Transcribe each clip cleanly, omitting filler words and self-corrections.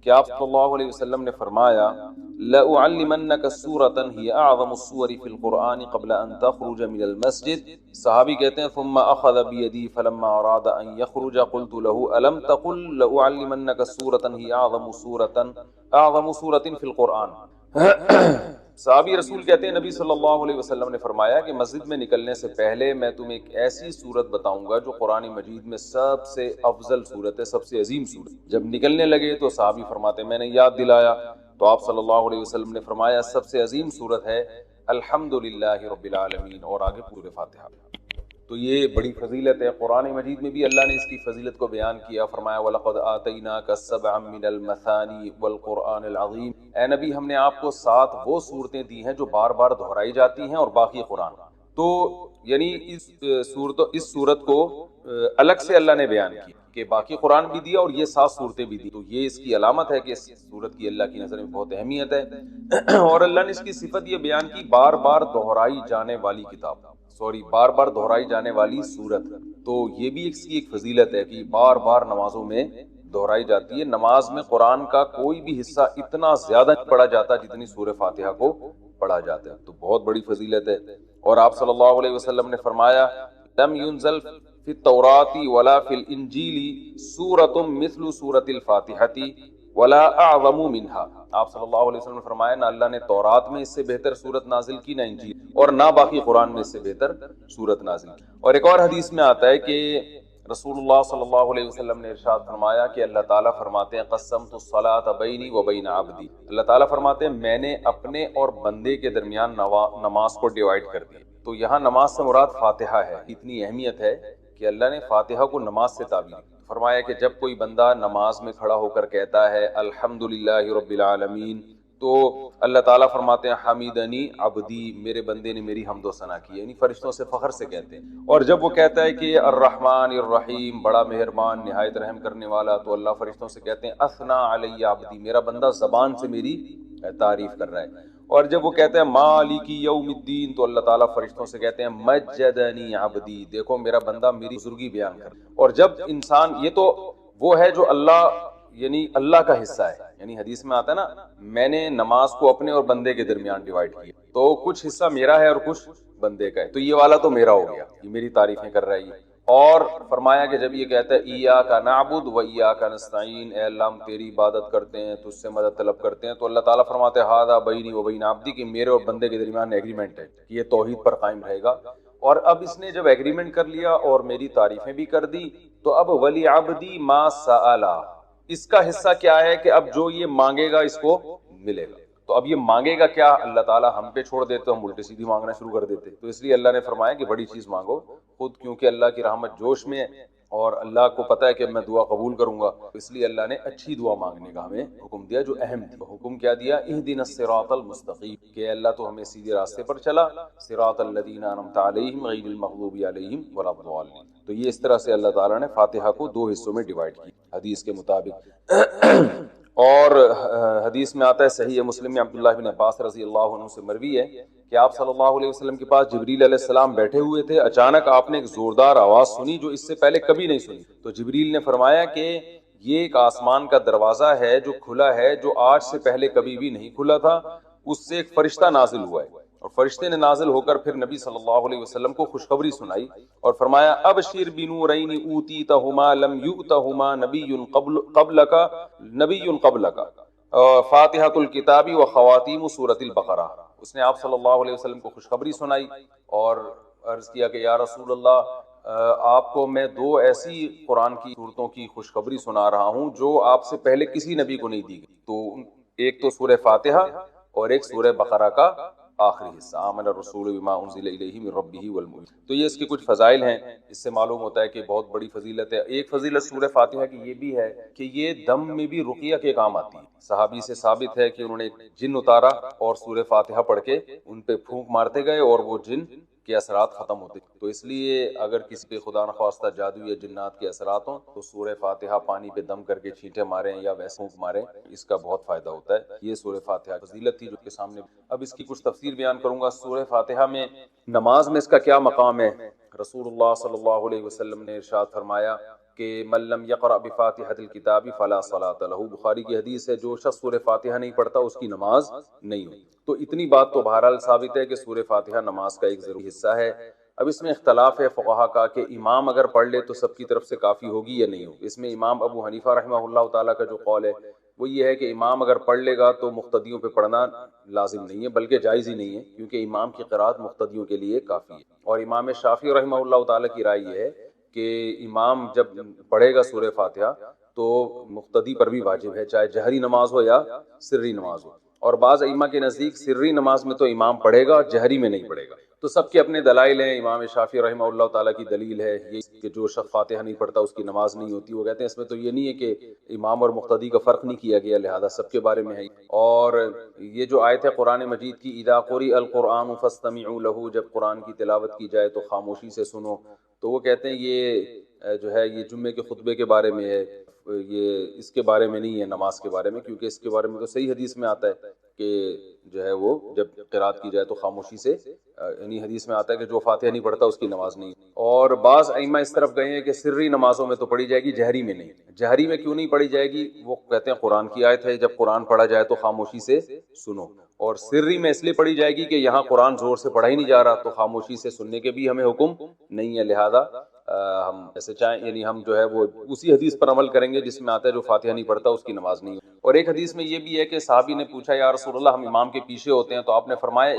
کہ آپ صلی اللہ علیہ وسلم نے فرمایا لَأُعَلِّمَنَّكَ سُورَةً هِيَ أَعْظَمُ السُّوَرِ فِي الْقُرْآنِ قَبْلَ أَن تَخْرُجَ مِنَ الْمَسْجِدِ. صحابی کہتے ہیں ثُمَّ أَخَذَ بِيَدِي فَلَمَّا أَرَادَ أَن يَخْرُجَ قُلْتُ لَهُ أَلَمْ تَقُل لَأُعَلِّمَنَّكَ سُورَةً هِيَ أَعْظَمُ سُورَةٍ فِي الْقُرْآنِ. صحابی رسول کہتے ہیں نبی صلی اللہ علیہ وسلم نے فرمایا کہ مسجد میں نکلنے سے پہلے میں تمہیں ایک ایسی صورت بتاؤں گا جو قرآن مجید میں سب سے افضل صورت ہے، سب سے عظیم صورت. جب نکلنے لگے تو صحابی فرماتے ہیں میں نے یاد دلایا تو آپ صلی اللہ علیہ وسلم نے فرمایا سب سے عظیم صورت ہے الحمدللہ رب العالمین، اور آگے پورے فاتحہ. تو یہ بڑی فضیلت ہے. قرآن مجید میں بھی اللہ نے اس کی فضیلت کو بیان کیا، فرمایا وَلَقَدْ آتَيْنَاكَ سَبْعًا مِّنَ الْمَثَانِي وَالْقُرْآنِ الْعَظِيمِ. اے نبی ہم نے آپ کو 7 وہ صورتیں دی ہیں جو بار بار دہرائی جاتی ہیں اور باقی قرآن. تو یعنی اس صورت کو الگ سے اللہ نے بیان کی کہ باقی قرآن بھی دیا اور یہ 7 صورتیں بھی دی. تو یہ اس کی علامت ہے کہ اس صورت کی اللہ کی نظر میں بہت اہمیت ہے. اور اللہ نے اس کی صفت یہ بیان کی بار بار دہرائی جانے والی کتاب، بار بار دہرائی جانے والی صورت. تو یہ بھی اس کی ایک فضیلت ہے کہ بار بار نمازوں میں دہرائی جاتی ہے. نماز میں قرآن کا کوئی بھی حصہ اتنا زیادہ پڑھا جاتا جتنی سورہ فاتحہ کو پڑھا جاتا ہے. تو بہت بڑی فضیلت ہے. اور آپ صلی اللہ علیہ وسلم نے فرمایا لم ينزل فی التوراۃ ولا فی الانجیل سورۃ مثل سورۃ الفاتحہ ولا اعظم منها. آپ صلی اللہ علیہ وسلم نے فرمایا نہ اللہ نے تورات میں اس سے بہتر سورت نازل کی، نہ انجیل، اور نہ باقی قرآن میں اس سے بہتر سورت نازل کی. اور ایک اور حدیث میں آتا ہے کہ رسول اللہ صلی اللہ علیہ وسلم نے ارشاد فرمایا کہ اللہ تعالیٰ فرماتے ہیں قسمت الصلاۃ بینی و بین عبدی. اللہ تعالیٰ فرماتے ہیں میں نے اپنے اور بندے کے درمیان نماز کو ڈیوائیڈ کر دیا. تو یہاں نماز سے مراد فاتحہ ہے. اتنی اہمیت ہے کہ اللہ نے فاتحہ کو نماز سے تعبیر کی. فرمایا کہ جب کوئی بندہ نماز میں کھڑا ہو کر کہتا ہے الحمدللہ رب العالمین تو اللہ تعالیٰ فرماتے ہیں حمیدنی عبدی، میرے بندے نے میری حمد و ثنا کی، یعنی فرشتوں سے فخر سے کہتے ہیں. اور جب وہ کہتا ہے کہ الرحمن الرحیم، بڑا مہربان نہایت رحم کرنے والا، تو اللہ فرشتوں سے کہتے ہیں اثنا علی عبدی، میرا بندہ زبان سے میری تعریف کر رہا ہے. اور جب وہ کہتے ہیں مالک یوم الدین تو اللہ تعالیٰ فرشتوں سے کہتے ہیں مجدنی عبدی، دیکھو میرا بندہ میری بزرگی بیان کر. اور جب انسان، یہ تو وہ ہے جو اللہ یعنی اللہ کا حصہ ہے، یعنی حدیث میں آتا ہے نا میں نے نماز کو اپنے اور بندے کے درمیان ڈیوائیڈ کیا، تو کچھ حصہ میرا ہے اور کچھ بندے کا ہے. تو یہ والا تو میرا ہو گیا، یہ میری تعریفیں کر رہا ہے یہ. اور فرمایا کہ جب یہ کہتا ہے ایاک نعبد و ایاک نستعین، اے اللہ ہم تیری عبادت کرتے ہیں، تجھ سے مدد طلب کرتے ہیں، تو اللہ تعالیٰ فرماتے ہیں ھذا بینی و بین عبدی، کہ میرے اور بندے کے درمیان ایگریمنٹ ہے کہ یہ توحید پر قائم رہے گا. اور اب اس نے جب ایگریمنٹ کر لیا اور میری تعریفیں بھی کر دی تو اب ولی عبدی ما سأل، اس کا حصہ کیا ہے کہ اب جو یہ مانگے گا اس کو ملے گا. تو اب یہ مانگے گا کیا، اللہ تعالیٰ ہم پہ چھوڑ دیتے، ہم الٹی سیدھی مانگنا شروع کر دیتے. تو اس لیے اللہ نے فرمایا کہ بڑی چیز مانگو خود، کیونکہ اللہ کی رحمت جوش میں ہے اور اللہ کو پتہ ہے کہ میں دعا قبول کروں گا. اس لیے اللہ نے اچھی دعا مانگنے کا ہمیں حکم دیا جو اہم تھی. حکم کیا دیا اہدنا الصراط المستقیم، کہ اللہ تو ہمیں سیدھے راستے پر چلا، صراط الذین انعمت علیہم غیر المغضوب علیہم ولا الضالین. تو یہ اس طرح سے اللہ تعالیٰ نے فاتحہ کو 2 حصوں میں ڈیوائیڈ کی حدیث کے مطابق. اور حدیث میں آتا ہے صحیح مسلم میں عبداللہ بن عباس رضی اللہ عنہ سے مروی ہے کہ آپ صلی اللہ علیہ وسلم کے پاس جبریل علیہ السلام بیٹھے ہوئے تھے. اچانک آپ نے ایک زوردار آواز سنی جو اس سے پہلے کبھی نہیں سنی. تو جبریل نے فرمایا کہ یہ ایک آسمان کا دروازہ ہے جو کھلا ہے، جو آج سے پہلے کبھی بھی نہیں کھلا تھا. اس سے ایک فرشتہ نازل ہوا ہے، اور فرشتے نے نازل ہو کر پھر نبی صلی اللہ علیہ وسلم کو خوشخبری سنائی اور فرمایا ابشر بنورین اوتیتہما لم یؤتہما نبی قبلک فاتحۃ الکتاب و خواتیم سورۃ البقرہ. اس نے آپ صلی اللہ علیہ وسلم کو خوشخبری سنائی اور عرض کیا کہ یا رسول اللہ آپ کو میں 2 ایسی قرآن کی صورتوں کی خوشخبری سنا رہا ہوں جو آپ سے پہلے کسی نبی کو نہیں دی گئی. تو ایک تو سورہ فاتحہ اور ایک سورہ بقرہ کا آخری حصہ آمن الرسول بما انزل الیہ من ربہ والمؤمنون. تو یہ اس کے کچھ فضائل ہیں. اس سے معلوم ہوتا ہے کہ بہت بڑی فضیلت ہے. ایک فضیلت سورہ فاتحہ کی یہ بھی ہے کہ یہ دم میں بھی رقیہ کے کام آتی ہے. صحابی سے ثابت ہے کہ انہوں نے جن اتارا اور سورہ فاتحہ پڑھ کے ان پہ پھونک مارتے گئے اور وہ جن کے اثرات ختم ہوتے. تو اس لیے اگر کسی پہ خدا نخواستہ جادو یا جنات کے اثرات ہوں تو سورہ فاتحہ پانی پہ دم کر کے چھینٹے ماریں یا ویسے پھونک ماریں، اس کا بہت فائدہ ہوتا ہے. یہ سورہ فاتحہ فضیلت تھی جو کے سامنے. اب اس کی کچھ تفسیر بیان کروں گا. سورہ فاتحہ میں نماز میں اس کا کیا مقام ہے. رسول اللہ صلی اللہ علیہ وسلم نے ارشاد فرمایا کہ من لم یقرأ بفاتحۃ الکتاب فلا صلاۃ لہ، بخاری کی حدیث ہے جو شخص سورہ فاتحہ نہیں پڑھتا اس کی نماز نہیں ہوتی۔ تو اتنی بات تو بہرحال ثابت ہے کہ سورہ فاتحہ نماز کا ایک ضروری حصہ ہے۔ اب اس میں اختلاف ہے فقہا کا کہ امام اگر پڑھ لے تو سب کی طرف سے کافی ہوگی یا نہیں ہوگی۔ اس میں امام ابو حنیفہ رحمہ اللہ تعالیٰ کا جو قول ہے وہ یہ ہے کہ امام اگر پڑھ لے گا تو مقتدیوں پہ پڑھنا لازم نہیں ہے، بلکہ جائز ہی نہیں ہے، کیونکہ امام کی قرات مقتدیوں کے لیے کافی ہے۔ اور امام شافعی رحمہ اللہ تعالیٰ کی رائے یہ ہے کہ امام جب پڑھے گا سورہ فاتحہ تو مقتدی پر بھی واجب ہے، چاہے جہری نماز ہو یا سری نماز ہو۔ اور بعض ائمہ کے نزدیک سری نماز میں تو امام پڑھے گا، جہری میں نہیں پڑھے گا۔ تو سب کے اپنے دلائل ہیں۔ امام شافعی رحمہ اللہ تعالیٰ کی دلیل ہے یہ کہ جو شخص فاتحہ نہیں پڑھتا اس کی نماز نہیں ہوتی۔ وہ کہتے ہیں اس میں تو یہ نہیں ہے کہ امام اور مقتدی کا فرق نہیں کیا گیا، لہذا سب کے بارے میں ہے۔ اور یہ جو آیت ہے قرآن مجید کی اذا قرئ القرآن فاستمعوا لہ، جب قرآن کی تلاوت کی جائے تو خاموشی سے سنو، تو وہ کہتے ہیں یہ جو ہے یہ جمعے کے خطبے کے بارے میں ہے، یہ اس کے بارے میں نہیں ہے نماز کے بارے میں، کیونکہ اس کے بارے میں تو صحیح حدیث میں آتا ہے کہ جو ہے وہ جب قرات کی جائے تو خاموشی سے، یعنی حدیث میں آتا ہے کہ جو فاتحہ نہیں پڑھتا اس کی نماز نہیں۔ اور بعض ائمہ اس طرف گئے ہیں کہ سری نمازوں میں تو پڑھی جائے گی، جہری میں نہیں۔ جہری میں کیوں نہیں پڑھی جائے گی؟ وہ کہتے ہیں قرآن کی آیت ہے جب قرآن پڑھا جائے تو خاموشی سے سنو، اور سری میں اس لیے پڑھی جائے گی کہ یہاں قرآن زور سے پڑھا ہی نہیں جا رہا، تو خاموشی سے سننے کے بھی ہمیں حکم نہیں ہے، لہذا ہم ایسے چاہیں یعنی ہم جو ہے وہ اسی حدیث پر عمل کریں گے جس میں آتا ہے جو فاتحہ نہیں پڑھتا اس کی نماز نہیں۔ اور ایک حدیث میں یہ بھی ہے کہ صحابی نے پوچھا یا رسول اللہ ہم امام کے پیچھے ہوتے ہیں، تو آپ نے فرمایا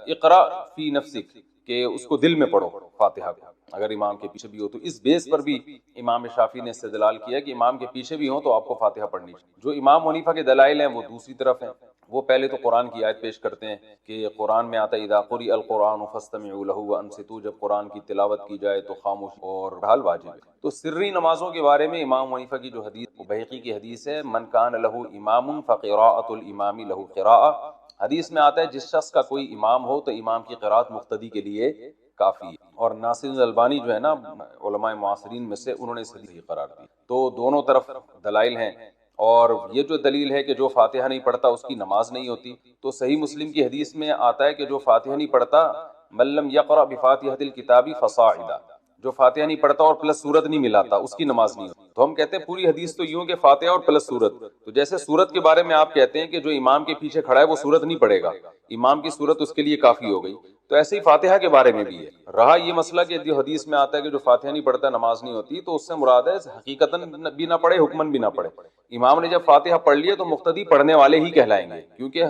اقرأ فی نفسک، کہ اس کو دل میں پڑھو فاتحہ کو، اگر امام کے پیچھے بھی ہو۔ تو اس بیس پر بھی امام شافعی نے استدلال کیا کہ امام کے پیچھے بھی ہوں تو آپ کو فاتحہ پڑھنی چاہیے۔ جو امام حنیفہ کے دلائل ہیں وہ دوسری طرف ہیں، وہ پہلے تو قرآن کی آیت پیش کرتے ہیں کہ قرآن میں آتا ہے اذا قرئ القرآن فاستمعوا لہ وانصتوا، جب قرآن کی تلاوت کی جائے تو خاموش اور حال واجب ہے۔ تو سری نمازوں کے بارے میں امام حنیفہ کی جو حدیث بہقی کی حدیث ہے من کان لہ امام فقراءۃ الامام لہ قراءۃ، حدیث میں آتا ہے جس شخص کا کوئی امام ہو تو امام کی قرات مقتدی کے لیے کافی ہے۔ اور ناصر الالبانی جو ہے نا علماء معاصرین میں سے، انہوں نے اس حدیث قرار دی۔ تو دونوں طرف دلائل ہیں، اور یہ جو دلیل ہے کہ جو فاتحہ نہیں پڑھتا اس کی نماز نہیں ہوتی، تو صحیح مسلم کی حدیث میں آتا ہے کہ جو فاتحہ نہیں پڑھتا من لم یقرأ بفاتحۃ الکتاب فصاعدا، جو فاتحہ نہیں پڑھتا اور پلس سورت نہیں ملاتا اس کی نماز نہیں ہوتی۔ تو ہم کہتے ہیں پوری حدیث تو یوں کہ فاتحہ اور پلس سورت، تو جیسے سورت کے بارے میں آپ کہتے ہیں کہ جو امام کے پیچھے کھڑا ہے وہ سورت نہیں پڑھے گا، امام کی سورت اس کے لیے کافی ہو گئی، تو ایسے ہی فاتحہ کے بارے میں بھی ہے۔ رہا یہ مسئلہ کہ جو حدیث میں آتا ہے کہ جو فاتحہ نہیں پڑھتا نماز نہیں ہوتی، تو اس سے مراد ہے حقیقتاً بھی نہ پڑھے حکماً بھی نہ پڑھے۔ امام نے جب فاتحہ پڑھ لیا تو مقتدی پڑھنے والے ہی کہلائیں گے، کیونکہ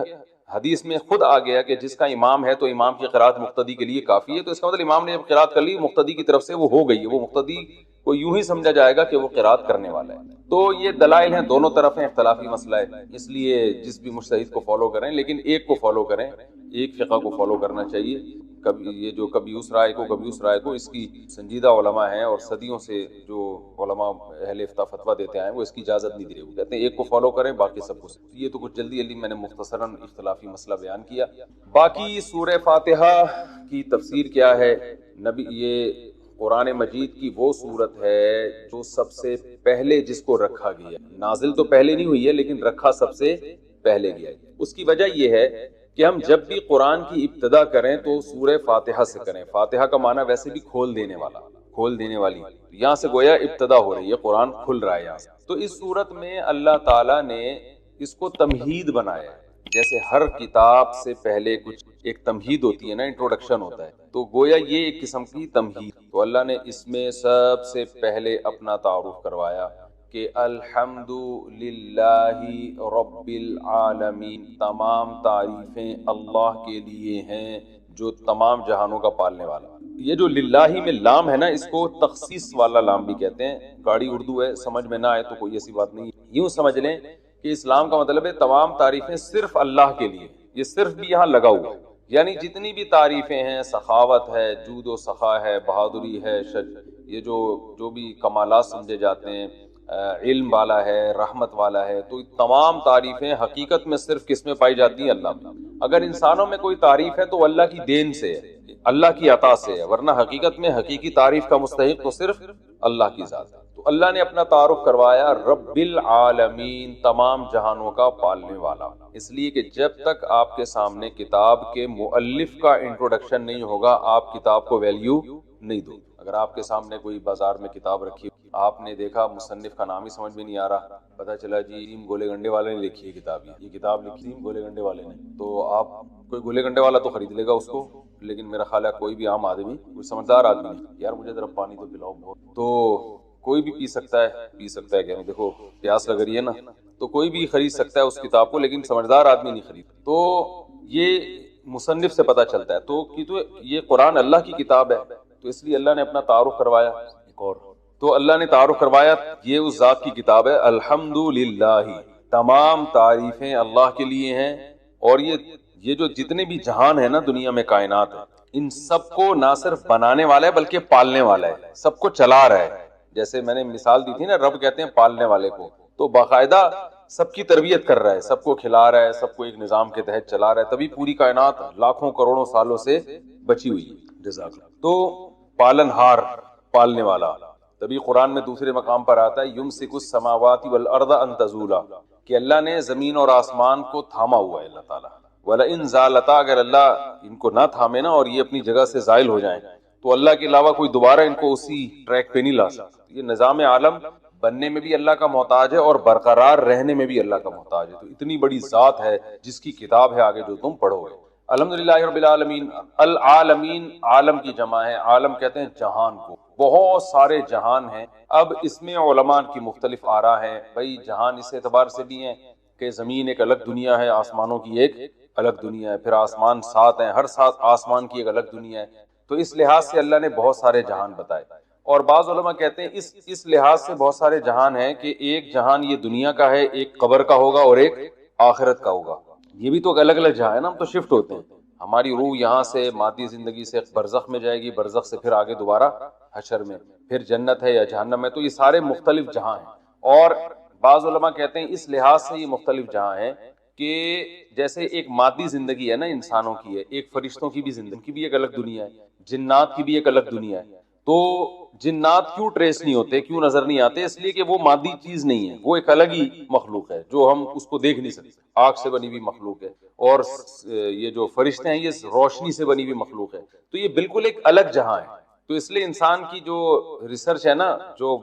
حدیث میں خود آ گیا کہ جس کا امام ہے تو امام کی قرات مقتدی کے لیے کافی ہے، تو اس کا مطلب امام نے جب قرات کر لی مقتدی کی طرف سے وہ ہو گئی ہے، وہ مقتدی کو یوں ہی سمجھا جائے گا کہ وہ قرات کرنے والا ہے۔ تو یہ دلائل ہیں، دونوں طرف ہیں، اختلافی مسئلہ ہے، اس لیے جس بھی مجتہد کو فالو کریں، لیکن ایک کو فالو کریں، ایک فقہ کو فالو کرنا چاہیے۔ کبھی اس رائے کو کبھی اس رائے کو، اس کی سنجیدہ علماء ہیں اور صدیوں سے جو علماء اہل افتاء فتویٰ دیتے آئے ہیں وہ اس کی اجازت نہیں دے رہے، وہ کہتے ہیں ایک کو فالو کریں باقی سب کو۔ یہ تو کچھ جلدی میں نے مختصراً اختلافی مسئلہ بیان کیا۔ باقی سورہ فاتحہ کی تفسیر کیا ہے؟ یہ قرآن مجید کی وہ سورت ہے جو سب سے پہلے جس کو رکھا گیا، نازل تو پہلے نہیں ہوئی ہے لیکن رکھا سب سے پہلے گیا۔ اس کی وجہ یہ ہے کہ ہم جب بھی قرآن کی ابتدا کریں تو سورہ فاتحہ سے کریں۔ فاتحہ کا معنی ویسے بھی کھول دینے والا، کھول دینے والی، یہاں سے گویا ابتدا ہو رہی ہے، قرآن کھل رہا ہے یہاں سے۔ تو اس صورت میں اللہ تعالیٰ نے اس کو تمہید بنایا ہے، جیسے ہر کتاب سے پہلے کچھ ایک تمہید ہوتی ہے نا، انٹروڈکشن ہوتا ہے، تو گویا یہ ایک قسم کی تمہید۔ تو اللہ نے اس میں سب سے پہلے اپنا تعارف کروایا کہ الحمد للہ رب العالمین، تمام تعریفیں اللہ کے لیے ہیں جو تمام جہانوں کا پالنے والا۔ یہ جو للہ میں لام ہے نا، اس کو تخصیص والا لام بھی کہتے ہیں۔ گاڑی اردو ہے، سمجھ میں نہ آئے تو کوئی ایسی بات نہیں، یوں سمجھ لیں کہ اسلام کا مطلب ہے تمام تعریفیں صرف اللہ کے لیے۔ یہ صرف بھی یہاں لگا ہوا ہے، یعنی جتنی بھی تعریفیں ہیں، سخاوت ہے، جود و سخا ہے، بہادری ہے، یہ جو بھی کمالات سمجھے جاتے ہیں، علم والا ہے، رحمت والا ہے، تو تمام تعریفیں حقیقت میں صرف کس میں پائی جاتی ہیں؟ اللہ میں۔ اگر انسانوں میں کوئی تعریف ہے تو اللہ کی دین سے ہے، اللہ کی عطا سے ہے، ورنہ حقیقت میں حقیقی تعریف کا مستحق تو صرف اللہ کی ذات ہے۔ تو اللہ نے اپنا تعارف کروایا رب العالمین، تمام جہانوں کا پالنے والا، اس لیے کہ جب تک آپ کے سامنے کتاب کے مؤلف کا انٹروڈکشن نہیں ہوگا آپ کتاب کو ویلیو نہیں دو۔ اگر آپ کے سامنے کوئی بازار میں کتاب رکھی، آپ نے دیکھا مصنف کا نام ہی سمجھ میں نہیں آ رہا، پتہ چلا جی یم گولے گنڈے والے نے لکھی ہے کتاب، یہ کتاب لکھی یم گولے گنڈے والے نے، تو آپ کوئی گولے گنڈے والا تو خرید لے گا اس کو، لیکن میرا خیال ہے کوئی بھی عام آدمی، کوئی سمجھدار آدمی نہیں، یار مجھے ذرا پانی تو پلاؤ بہت، تو کوئی بھی پی سکتا ہے کہ دیکھو پیاس لگ رہی ہے نا، تو کوئی بھی خرید سکتا ہے اس کتاب کو، لیکن سمجھدار آدمی نہیں خرید۔ تو یہ مصنف سے پتہ چلتا ہے، تو یہ قرآن اللہ کی کتاب ہے، تو اس لیے اللہ نے اپنا تعارف کروایا۔ ایک اور تو اللہ نے تعارف کروایا، یہ اس ذات کی کتاب ہے، الحمدللہ، تمام تعریفیں اللہ کے لیے ہیں، اور یہ جو جتنے بھی جہان ہے نا دنیا میں، کائنات ہے، ان سب کو نہ صرف بنانے والا ہے بلکہ پالنے والا ہے، سب کو چلا رہا ہے۔ جیسے میں نے مثال دی تھی نا، رب کہتے ہیں پالنے والے کو، تو باقاعدہ سب کی تربیت کر رہا ہے، سب کو کھلا رہا ہے، سب کو ایک نظام کے تحت چلا رہا ہے، تبھی پوری کائنات لاکھوں کروڑوں سالوں سے بچی ہوئی ہے۔ جزاک اللہ۔ تو پالن ہار، پالنے والا، تبھی قرآن میں دوسرے مقام پر آتا ہے یمسک السماوات والارض ان تزولا، کہ اللہ نے زمین اور آسمان کو تھاما ہوا ہے اللہ تعالیٰ، وَلَئِن زَالَتَا، اگر اللہ ان کو نہ تھامے نا اور یہ اپنی جگہ سے زائل ہو جائیں تو اللہ کے علاوہ کوئی دوبارہ ان کو اسی ٹریک پہ نہیں لا سکتا۔ یہ نظام عالم بننے میں بھی اللہ کا محتاج ہے اور برقرار رہنے میں بھی اللہ کا محتاج ہے، تو اتنی بڑی ذات ہے جس کی کتاب ہے آگے جو تم پڑھو گے۔ الحمدللہ رب العالمین، العالمین عالم کی جمع ہے، عالم کہتے ہیں جہان کو، بہت سارے جہان ہیں۔ اب اس میں علماء کی مختلف آراء ہیں، بھئی جہان اس اعتبار سے بھی ہیں کہ زمین ایک الگ دنیا ہے، آسمانوں کی ایک الگ دنیا ہے، پھر آسمان 7 ہیں، ہر 7 آسمان کی ایک الگ دنیا ہے، تو اس لحاظ سے اللہ نے بہت سارے جہان بتائے۔ اور بعض علماء کہتے ہیں اس لحاظ سے بہت سارے جہان ہیں کہ ایک جہان یہ دنیا کا ہے، ایک قبر کا ہوگا اور ایک آخرت کا ہوگا، یہ بھی تو الگ الگ جہاں ہے نا، ہم تو شفٹ ہوتے ہیں، ہماری روح یہاں سے مادی زندگی سے برزخ میں جائے گی، برزخ سے پھر آگے دوبارہ حشر میں، پھر جنت ہے یا جہنم ہے، تو یہ سارے مختلف جہاں ہیں۔ اور بعض علماء کہتے ہیں اس لحاظ سے یہ مختلف جہاں ہیں کہ جیسے ایک مادی زندگی ہے نا انسانوں کی ہے، ایک فرشتوں کی بھی زندگی کی بھی ایک الگ دنیا ہے، جنات کی بھی ایک الگ دنیا ہے۔ تو جنات کیوں ٹریس نہیں ہوتے، کیوں نظر نہیں آتے؟ اس لیے کہ وہ مادی چیز نہیں ہے، وہ ایک الگ ہی مخلوق ہے جو ہم اس کو دیکھ نہیں سکتے، آگ سے بنی ہوئی مخلوق ہے، اور یہ جو فرشتے ہیں یہ روشنی سے بنی ہوئی مخلوق ہے، تو یہ بالکل ایک الگ جہاں ہے۔ تو اس لیے انسان کی جو ریسرچ ہے نا، جو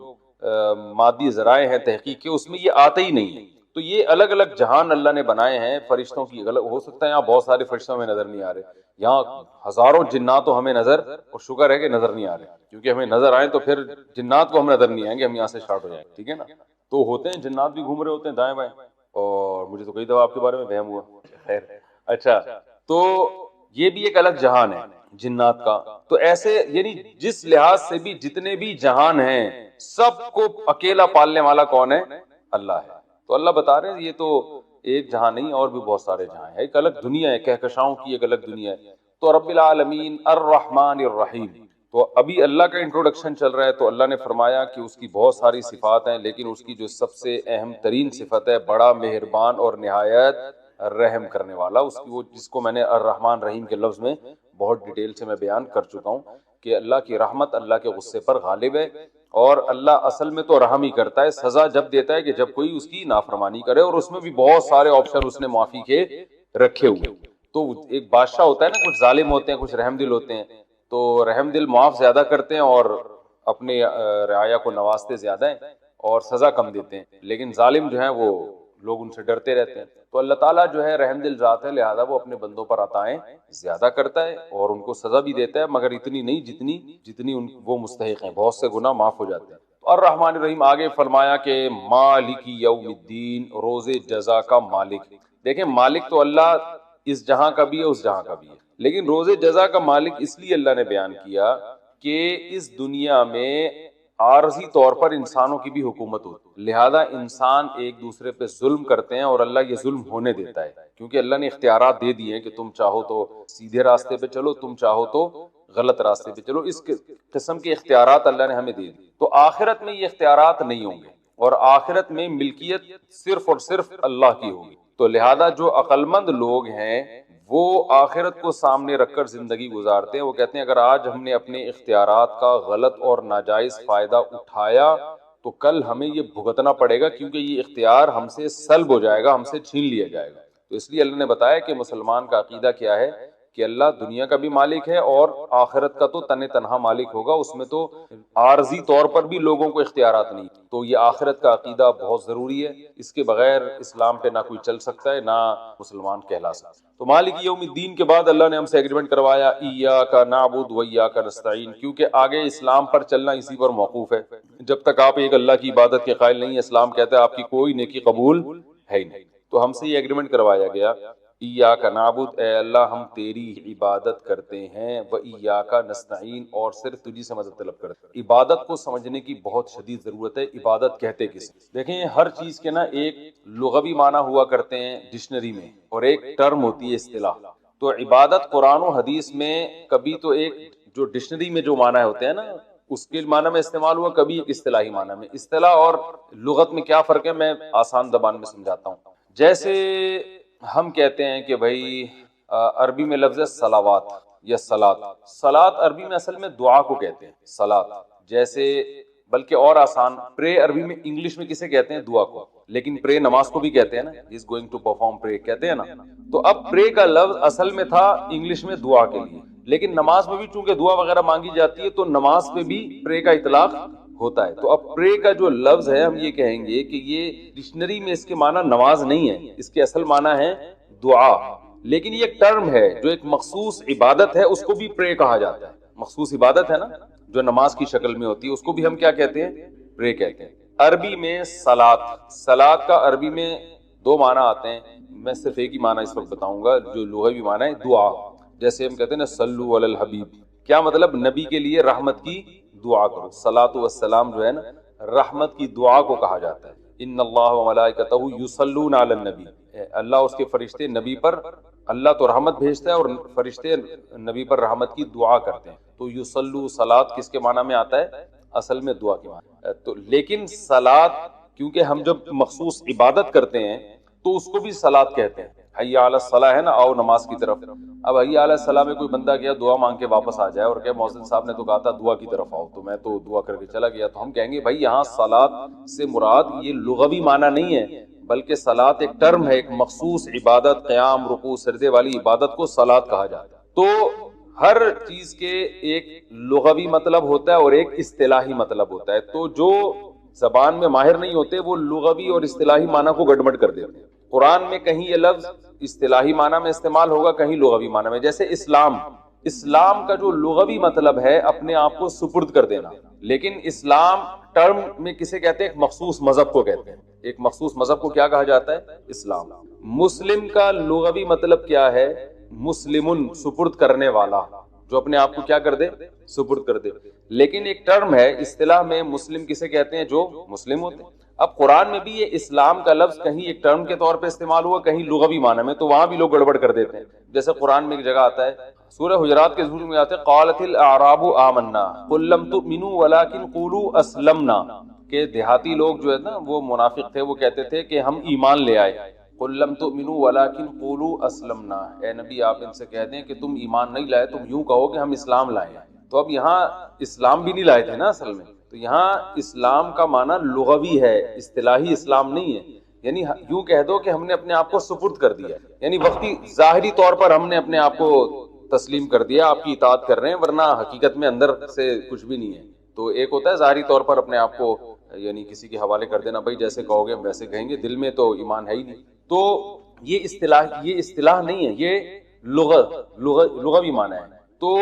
مادی ذرائع ہیں تحقیق کے، اس میں یہ آتے ہی نہیں ہے۔ تو یہ الگ الگ جہان اللہ نے بنائے ہیں، فرشتوں کی الگ ہو سکتا ہے، یہاں بہت سارے فرشتوں میں نظر نہیں آ رہے، یہاں ہزاروں جنات تو ہمیں نظر، اور شکر ہے کہ نظر نہیں آ رہے، کیونکہ ہمیں نظر آئیں تو پھر جنات کو ہم نظر نہیں آئیں گے، ہم یہاں سے شارٹ ہو جائیں گے، ٹھیک ہے نا۔ تو ہوتے ہیں جنات بھی گھوم رہے ہوتے ہیں دائیں بائیں، اور مجھے تو کئی دفعہ آپ کے بارے میں وہم ہوا، خیر اچھا، تو یہ بھی ایک الگ جہان ہے جنات کا۔ تو ایسے یعنی جس لحاظ سے بھی جتنے بھی جہان ہیں سب کو اکیلا پالنے والا کون ہے؟ اللہ ہے۔ تو اللہ بتا رہے ہیں یہ تو ایک جہاں نہیں، اور بھی بہت سارے جہاں ہیں، ایک الگ دنیا ہے، کہکشاؤں کی ایک الگ دنیا ہے۔ تو رب العالمین الرحمن الرحیم، تو ابھی اللہ کا انٹروڈکشن چل رہا ہے، تو اللہ نے فرمایا کہ اس کی بہت ساری صفات ہیں، لیکن اس کی جو سب سے اہم ترین صفت ہے، بڑا مہربان اور نہایت رحم کرنے والا، اس کی وہ جس کو میں نے الرحمن رحیم کے لفظ میں بہت ڈیٹیل سے میں بیان کر چکا ہوں کہ اللہ کی رحمت اللہ کے غصے پر غالب ہے، اور اللہ اصل میں تو رحم ہی کرتا ہے، سزا جب دیتا ہے کہ جب کوئی اس کی نافرمانی کرے، اور اس میں بھی بہت سارے آپشن اس نے معافی کے رکھے ہوئے۔ تو ایک بادشاہ ہوتا ہے نا، کچھ ظالم ہوتے ہیں، کچھ رحم دل ہوتے ہیں، تو رحم دل معاف زیادہ کرتے ہیں اور اپنے رعایا کو نوازتے زیادہ ہیں اور سزا کم دیتے ہیں، لیکن ظالم جو ہیں وہ لوگ ان سے ڈرتے رہتے ہیں۔ تو اللہ تعالیٰ جو ہے رحم دل ذات ہے، لہذا وہ اپنے بندوں پر عطائیں زیادہ کرتا ہے اور ان کو سزا بھی دیتا ہے، مگر اتنی نہیں جتنی وہ مستحق ہیں، بہت سے گناہ معاف ہو جاتے ہیں۔ اور الرحمن الرحیم آگے فرمایا کہ مالک یوم الدین، روز جزا کا مالک۔ دیکھیں مالک تو اللہ اس جہاں کا بھی ہے، اس جہاں کا بھی ہے، لیکن روز جزا کا مالک اس لیے اللہ نے بیان کیا کہ اس دنیا میں عارضی طور پر انسانوں کی بھی حکومت ہوتی ہے، لہذا انسان ایک دوسرے پہ ظلم کرتے ہیں، اور اللہ یہ ظلم ہونے دیتا ہے، کیونکہ اللہ نے اختیارات دے دیے ہیں کہ تم چاہو تو سیدھے راستے پہ چلو، تم چاہو تو غلط راستے پہ چلو، اس قسم کے اختیارات اللہ نے ہمیں دے دی۔ تو آخرت میں یہ اختیارات نہیں ہوں گے، اور آخرت میں ملکیت صرف اور صرف اللہ کی ہوگی۔ تو لہذا جو عقل مند لوگ ہیں وہ آخرت کو سامنے رکھ کر زندگی گزارتے ہیں، وہ کہتے ہیں اگر آج ہم نے اپنے اختیارات کا غلط اور ناجائز فائدہ اٹھایا تو کل ہمیں یہ بھگتنا پڑے گا، کیونکہ یہ اختیار ہم سے سلب ہو جائے گا، ہم سے چھین لیا جائے گا۔ تو اس لیے اللہ نے بتایا کہ مسلمان کا عقیدہ کیا ہے کہ اللہ دنیا کا بھی مالک ہے اور آخرت کا تو تن تنہا مالک ہوگا، اس میں تو عارضی طور پر بھی لوگوں کو اختیارات نہیں. تو یہ آخرت کا عقیدہ بہت ضروری ہے، اس کے بغیر اسلام پہ نہ کوئی چل سکتا ہے نہ مسلمان کہلا سکتا ہے. تو مالک یوم الدین کے بعد اللہ نے ہم سے ایگریمنٹ کروایا ایاک نعبد و ایاک نستعین، کیونکہ آگے اسلام پر چلنا اسی پر موقوف ہے. جب تک آپ ایک اللہ کی عبادت کے قائل نہیں ہیں، اسلام کہتا ہے آپ کی کوئی نیکی قبول ہے ہی نہیں. تو ہم سے یہ ایگریمنٹ کروایا گیا ایاک نعبد، اے اللہ ہم تیری عبادت کرتے ہیں، و ایاک نستعین، اور صرف تجھی سے مدد طلب کرتے ہیں. عبادت کو سمجھنے کی بہت شدید ضرورت ہے. عبادت کہتے کس؟ دیکھیں ہر چیز کے نا ایک لغوی معنی ہوا کرتے ہیں ڈکشنری میں، اور ایک ٹرم ہوتی ہے اصطلاح. تو عبادت قرآن و حدیث میں کبھی تو ایک جو ڈکشنری میں جو معنی ہوتے ہیں نا اس کے معنی میں استعمال ہوا، کبھی ایک اصطلاحی معنی میں. اصطلاح اور لغت میں کیا فرق ہے میں آسان زبان میں سمجھاتا ہوں. جیسے ہم کہتے ہیں کہ بھائی عربی میں لفظ ہے صلوات یا صلات. صلات عربی میں اصل میں دعا کو کہتے ہیں صلات. جیسے بلکہ اور آسان پرے عربی میں انگلش میں کسے کہتے ہیں؟ دعا کو. لیکن پرے نماز کو بھی کہتے ہیں نا، از گوئنگ ٹو پرفارم پرے کہتے ہیں نا. تو اب پرے کا لفظ اصل میں تھا انگلش میں دعا کے لیے، لیکن نماز میں بھی چونکہ دعا وغیرہ مانگی جاتی ہے تو نماز پہ بھی پرے کا اطلاق ہوتا ہے. تو اب پرے کا جو لفظ ہے ہم یہ کہیں گے کہ یہ ڈکشنری میں اس کے معنی نماز نہیں ہے، اس کے اصل معنی ہے دعا. لیکن یہ ایک ٹرم ہے جو ایک مخصوص عبادت ہے، اس کو بھی پرے کہا جاتا ہے. مخصوص عبادت ہے نا جو نماز کی شکل میں ہوتی ہے، اس کو بھی ہم کیا کہتے ہیں؟ پرے کہتے ہیں. عربی میں صلات، صلات کا عربی میں دو معنی آتے ہیں. میں صرف ایک ہی معنی اس وقت بتاؤں گا جو لغوی معنی ہے دعا. جیسے ہم کہتے ہیں نا صلو علی الحبیب، کیا مطلب؟ نبی کے لیے رحمت کی دعا کرو. صلاۃ والسلام جو ہے نا رحمت کی دعا کو کہا جاتا ہے. ان اللہ وملائکتہ یصلون علی النبی، اللہ اس کے فرشتے نبی پر، اللہ تو رحمت بھیجتا ہے اور فرشتے نبی پر رحمت کی دعا کرتے ہیں. تو یصلو صلات کس کے معنی میں آتا ہے؟ اصل میں دعا کے معنی. تو لیکن صلات کیونکہ ہم جب مخصوص عبادت کرتے ہیں تو اس کو بھی صلات کہتے ہیں. حی علی الصلاۃ ہے نا، آؤ نماز کی طرف. اب حی علی الصلاۃ میں کوئی بندہ گیا دعا مانگ کے واپس آ جائے اور کہ مؤذن صاحب نے تو کہا تھا دعا کی طرف آؤ، تو میں تو دعا کر کے چلا گیا، تو ہم کہیں گے بھائی یہاں صلات سے مراد یہ لغوی معنی نہیں ہے، بلکہ صلات ایک ٹرم ہے، ایک مخصوص عبادت، قیام رکوع سجدے والی عبادت کو صلات کہا جاتا ہے. تو ہر چیز کے ایک لغوی مطلب ہوتا ہے اور ایک اصطلاحی مطلب ہوتا ہے. تو جو زبان میں ماہر نہیں ہوتے وہ لغوی اور اصطلاحی معنی کو گڑبڑ کر دیتے ہیں. قرآن میں کہیں یہ لفظ اصطلاحی معنی میں استعمال ہوگا، کہیں لغوی معنی میں. جیسے اسلام، اسلام کا جو لغوی مطلب ہے اپنے آپ کو سپرد کر دینا، لیکن اسلام ٹرم میں کسے کہتے ہیں؟ ایک مخصوص مذہب کو کہتے ہیں. ایک مخصوص مذہب کو کیا کہا جاتا ہے؟ اسلام. مسلم کا لغوی مطلب کیا ہے؟ مسلمن، سپرد کرنے والا، جو اپنے آپ کو کیا کر دے؟ سپرد کر دے. لیکن ایک ٹرم ہے اصطلاح میں مسلم کسے کہتے ہیں؟ جو مسلم ہوتے ہیں. اب قرآن میں بھی یہ اسلام کا لفظ کہیں ایک ٹرم کے طور پہ استعمال ہوا، کہیں لغوی معنی میں، تو وہاں بھی لوگ گڑبڑ کر دیتے ہیں. جیسے قرآن میں ایک جگہ آتا ہے سورہ حجرات کے ذکر میں آتے ہیں قالت الاعراب آمنا قل لم تؤمنوا ولکن قولوا اسلمنا، کہ دیہاتی لوگ جو ہے نا وہ منافق تھے، وہ کہتے تھے کہ ہم ایمان لے آئے. قل لم تؤمنوا ولکن قولوا اسلمنا، اے نبی آپ ان سے کہہ دیں کہ تم ایمان نہیں لائے، تم یوں کہو کہ ہم اسلام لائے. تو اب یہاں اسلام بھی نہیں لائے تھے نا اصل میں، تو یہاں اسلام کا معنی لغوی ہے، اصطلاحی اسلام نہیں ہے. یعنی یوں کہہ دو کہ ہم نے اپنے آپ کو سپرد کر دیا، یعنی وقتی ظاہری طور پر ہم نے اپنے آپ کو تسلیم کر دیا، آپ کی اطاعت کر رہے ہیں، ورنہ حقیقت میں اندر سے کچھ بھی نہیں ہے. تو ایک ہوتا ہے ظاہری طور پر اپنے آپ کو یعنی کسی کے حوالے کر دینا، بھائی جیسے کہو گے ہم ویسے کہیں گے، دل میں تو ایمان ہے ہی نہیں. تو یہ اصطلاح نہیں ہے، یہ لغوی معنی ہے. تو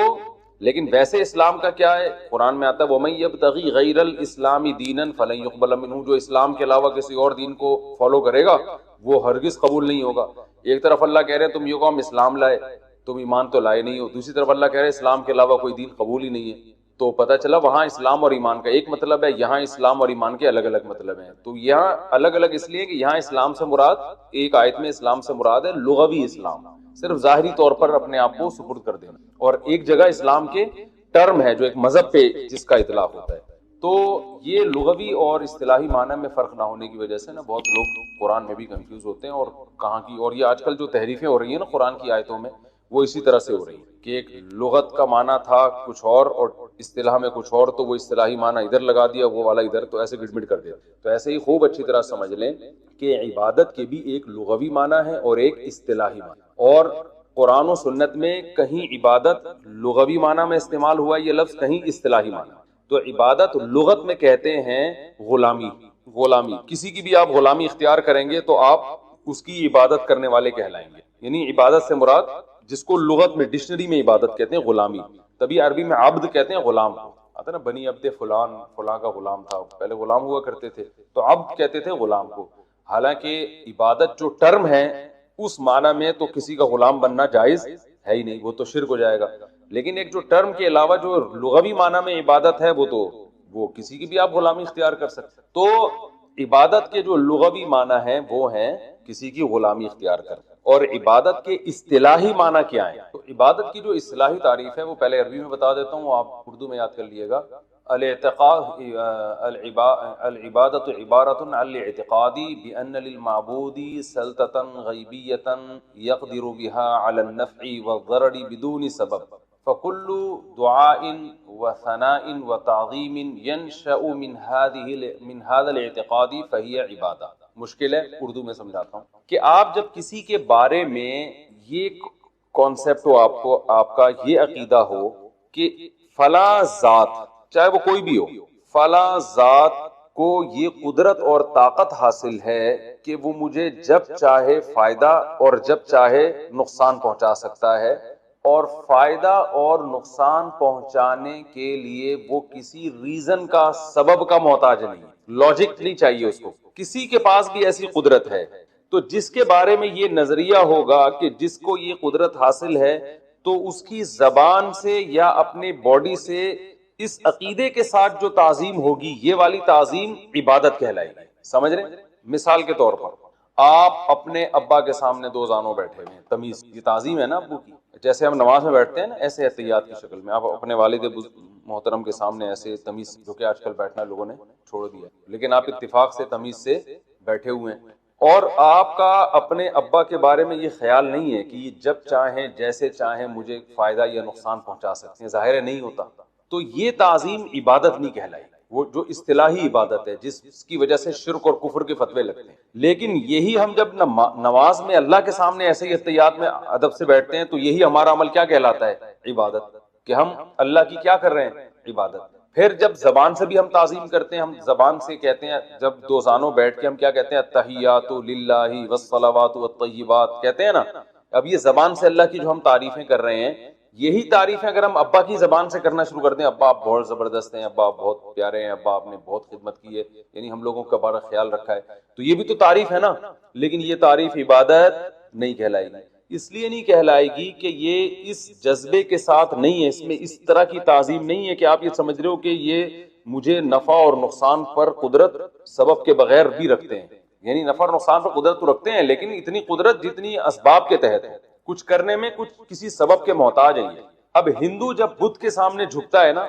لیکن ویسے اسلام کا کیا ہے؟ قرآن میں آتا ہے وَمَن يَبْتَغِي غَيْرَ الْإِسْلَامِ دِينًا فَلَن يُقْبَلَ مِنْهُ، جو اسلام کے علاوہ کسی اور دین کو فالو کرے گا وہ ہرگز قبول نہیں ہوگا. ایک طرف اللہ کہہ رہے ہیں تم یہ ہم اسلام لائے، تم ایمان تو لائے نہیں ہو، دوسری طرف اللہ کہہ رہے ہیں اسلام کے علاوہ کوئی دین قبول ہی نہیں ہے. تو پتہ چلا وہاں اسلام اور ایمان کا ایک مطلب ہے، یہاں اسلام اور ایمان کے الگ الگ مطلب ہیں. تو یہاں الگ الگ اس لیے کہ یہاں اسلام سے مراد، ایک آیت میں اسلام سے مراد ہے لغوی اسلام، صرف ظاہری طور پر اپنے آپ کو سپرد کر دینا، اور ایک جگہ اسلام کے ٹرم ہے جو ایک مذہب پہ جس کا اطلاق ہوتا ہے. تو یہ لغوی اور اصطلاحی معنی میں فرق نہ ہونے کی وجہ سے نا بہت لوگ قرآن میں بھی کنفیوز ہوتے ہیں، اور کہاں کی، اور یہ آج کل جو تحریفیں ہو رہی ہیں نا قرآن کی آیتوں میں وہ اسی طرح سے ہو رہی ہیں کہ ایک لغت کا معنی تھا کچھ اور اصطلاح میں کچھ اور، تو وہ اصطلاحی معنی ادھر لگا دیا، وہ والا ادھر، تو ایسے گڑبڑ کر دیا. تو ایسے ہی خوب اچھی طرح سمجھ لیں کہ عبادت کے بھی ایک لغوی معنی ہے اور ایک اصطلاحی معنی. اور قرآن و سنت میں کہیں عبادت لغوی معنی میں استعمال ہوا یہ لفظ، کہیں اصطلاحی معنی. تو عبادت لغت میں کہتے ہیں غلامی. غلامی کسی کی بھی آپ غلامی اختیار کریں گے تو آپ اس کی عبادت کرنے والے کہلائیں گے. یعنی عبادت سے مراد جس کو لغت میں ڈکشنری میں عبادت کہتے ہیں غلامی. تبھی عربی میں عبد کہتے ہیں غلام کو. آتا نا بنی عبد فلان، فلاں کا غلام تھا، پہلے غلام ہوا کرتے تھے تو عبد کہتے تھے غلام کو. حالانکہ عبادت جو ٹرم ہے اس معنی میں تو کسی کا غلام بننا جائز ہے ہی نہیں، وہ تو شرک ہو جائے گا. لیکن ایک جو ٹرم کے علاوہ جو لغوی معنی میں عبادت ہے وہ کسی کی بھی آپ غلامی اختیار کر سکتے. تو عبادت کے جو لغوی معنی ہیں وہ ہیں کسی کی غلامی اختیار کر. اور عبادت کے اصطلاحی معنی کیا ہیں؟ تو عبادت کی جو اصطلاحی تعریف ہے وہ پہلے عربی میں بتا دیتا ہوں، آپ اردو میں یاد کر لیے گا. العبادت عبارت عن الاعتقاد بأن للمعبود سلطة غیبیة یقدر بها على النفع والضرر بدون سبب فكل دعاء وثناء وتعظیم ينشأ من هذا الاعتقاد فهي عبادہ. مشکل ہے، اردو میں سمجھاتا ہوں کہ آپ جب کسی کے بارے میں یہ کانسیپٹ ہو، آپ کا یہ عقیدہ ہو کہ فلاں ذات چاہے وہ کوئی بھی ہو، فلاں ذات کو یہ قدرت اور طاقت حاصل ہے کہ وہ مجھے جب چاہے فائدہ اور جب چاہے نقصان پہنچا سکتا ہے، اور فائدہ اور نقصان پہنچانے کے لیے وہ کسی ریزن کا، سبب کا محتاج نہیں، لاجک نہیں چاہیے اس کو. کسی کے پاس بھی ایسی قدرت ہے تو جس کے بارے میں یہ نظریہ ہوگا کہ جس کو یہ قدرت حاصل ہے تو اس کی زبان سے یا اپنے باڈی سے اس عقیدے کے ساتھ جو تعظیم ہوگی یہ والی تعظیم عبادت کہلائے گی. سمجھ رہے ہیں؟ مثال کے طور پر آپ اپنے ابا کے سامنے دو زانوں بیٹھے ہوئے ہیں، تمیز، یہ تعظیم ہے نا ابو کی. جیسے ہم نماز میں بیٹھتے ہیں نا ایسے احتیاط کی شکل میں، آپ اپنے والد محترم کے سامنے ایسے تمیز، جو کہ آج کل بیٹھنا لوگوں نے چھوڑ دیا، لیکن آپ اتفاق سے تمیز سے بیٹھے ہوئے ہیں. اور آپ کا اپنے ابا کے بارے میں یہ خیال نہیں ہے کہ یہ جب چاہیں جیسے چاہیں مجھے فائدہ یا نقصان پہنچا سکتے ہیں، ظاہر ہے نہیں ہوتا. تو یہ تعظیم عبادت نہیں کہلائی، وہ جو اصطلاحی عبادت ہے جس کی وجہ سے شرک اور کفر کے فتوے لگتے ہیں. لیکن یہی ہم جب نماز میں اللہ کے سامنے ایسے ہی احتیاط میں ادب سے بیٹھتے ہیں تو یہی ہمارا عمل کیا کہلاتا ہے؟ عبادت. کہ ہم اللہ کی کیا کر رہے ہیں؟ عبادت. پھر جب زبان سے بھی ہم تعظیم کرتے ہیں، ہم زبان سے کہتے ہیں، جب دو زانوں بیٹھ کے ہم کیا کہتے ہیں؟ التحیات للہ والصلوات والطیبات کہتے ہیں نا. اب یہ زبان سے اللہ کی جو ہم تعریفیں کر رہے ہیں، یہی تعریفیں اگر ہم ابا کی زبان سے کرنا شروع کر دیں، ابا آپ بہت زبردست ہیں، ابا آپ بہت پیارے ہیں، ابا آپ نے بہت خدمت کی ہے، یعنی ہم لوگوں کا بڑا خیال رکھا ہے، تو یہ بھی تو تعریف ہے نا. لیکن یہ تعریف عبادت نہیں کہلائے گی. اس لیے نہیں کہلائے گی کہ یہ اس جذبے کے ساتھ نہیں ہے، اس میں اس طرح کی تعظیم نہیں ہے کہ آپ یہ سمجھ رہے ہو کہ یہ مجھے نفع اور نقصان پر قدرت سبب کے بغیر بھی رکھتے ہیں. یعنی نفع اور نقصان پر قدرت تو رکھتے ہیں لیکن اتنی قدرت جتنی اسباب کے تحت ہے، کچھ کرنے میں کچھ کسی سبب کے محتاج ہیں. اب ہندو جب بدھ کے سامنے جھکتا ہے نا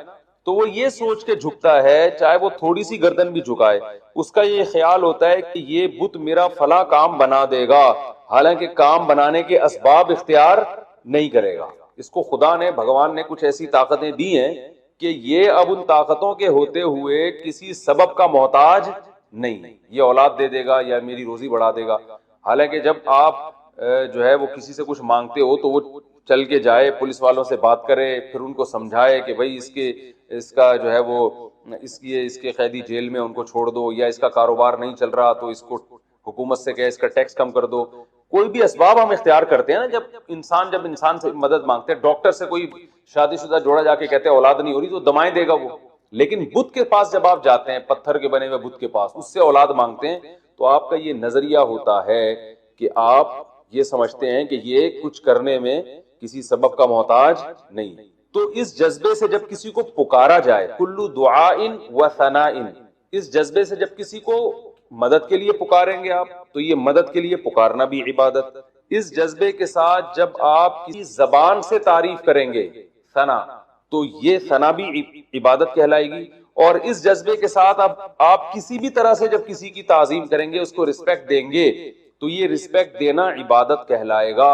تو وہ یہ سوچ کے جھکتا ہے، چاہے وہ تھوڑی سی گردن بھی جھکائے، اس کا یہ خیال ہوتا ہے کہ یہ بت میرا فلاں کام بنا دے گا، حالانکہ کام بنانے کے اسباب اختیار نہیں کرے گا. اس کو خدا نے، بھگوان نے کچھ ایسی طاقتیں دی ہیں کہ یہ اب ان طاقتوں کے ہوتے ہوئے کسی سبب کا محتاج نہیں، یہ اولاد دے دے گا یا میری روزی بڑھا دے گا. حالانکہ جب آپ جو ہے وہ کسی سے کچھ مانگتے ہو تو وہ چل کے جائے، پولیس والوں سے بات کرے، پھر ان کو سمجھائے کہ بھائی اس کا جو ہے وہ اس کے قیدی جیل میں ان کو چھوڑ دو، یا اس کا کاروبار نہیں چل رہا تو اس کو حکومت سے کہ اس کا ٹیکس کم کر دو. کوئی بھی اسباب ہم اختیار کرتے ہیں نا، جب انسان سے مدد مانگتے ہیں، ڈاکٹر سے کوئی شادی شدہ جوڑا جا کے کہتے ہیں اولاد نہیں ہو رہی تو دوائیں دے گا وہ. لیکن بدھ کے پاس جب آپ جاتے ہیں، پتھر کے بنے ہوئے بدھ کے پاس، اس سے اولاد مانگتے ہیں، تو آپ کا یہ نظریہ ہوتا ہے کہ آپ یہ سمجھتے ہیں کہ یہ کچھ کرنے میں کسی سبب کا محتاج نہیں. تو اس جذبے سے جب کسی کو پکارا جائے، کلو دعاء و ثناء، اس جذبے سے جب کسی کو مدد کے لیے پکاریں گے آپ تو یہ مدد کے لیے پکارنا بھی عبادت. اس جذبے کے ساتھ جب آپ کسی زبان سے تعریف کریں گے، ثنا، تو یہ ثنا بھی عبادت کہلائے گی. اور اس جذبے کے ساتھ اب آپ کسی بھی طرح سے جب کسی کی تعظیم کریں گے، اس کو رسپیکٹ دیں گے، تو یہ رسپیکٹ دینا عبادت کہلائے گا.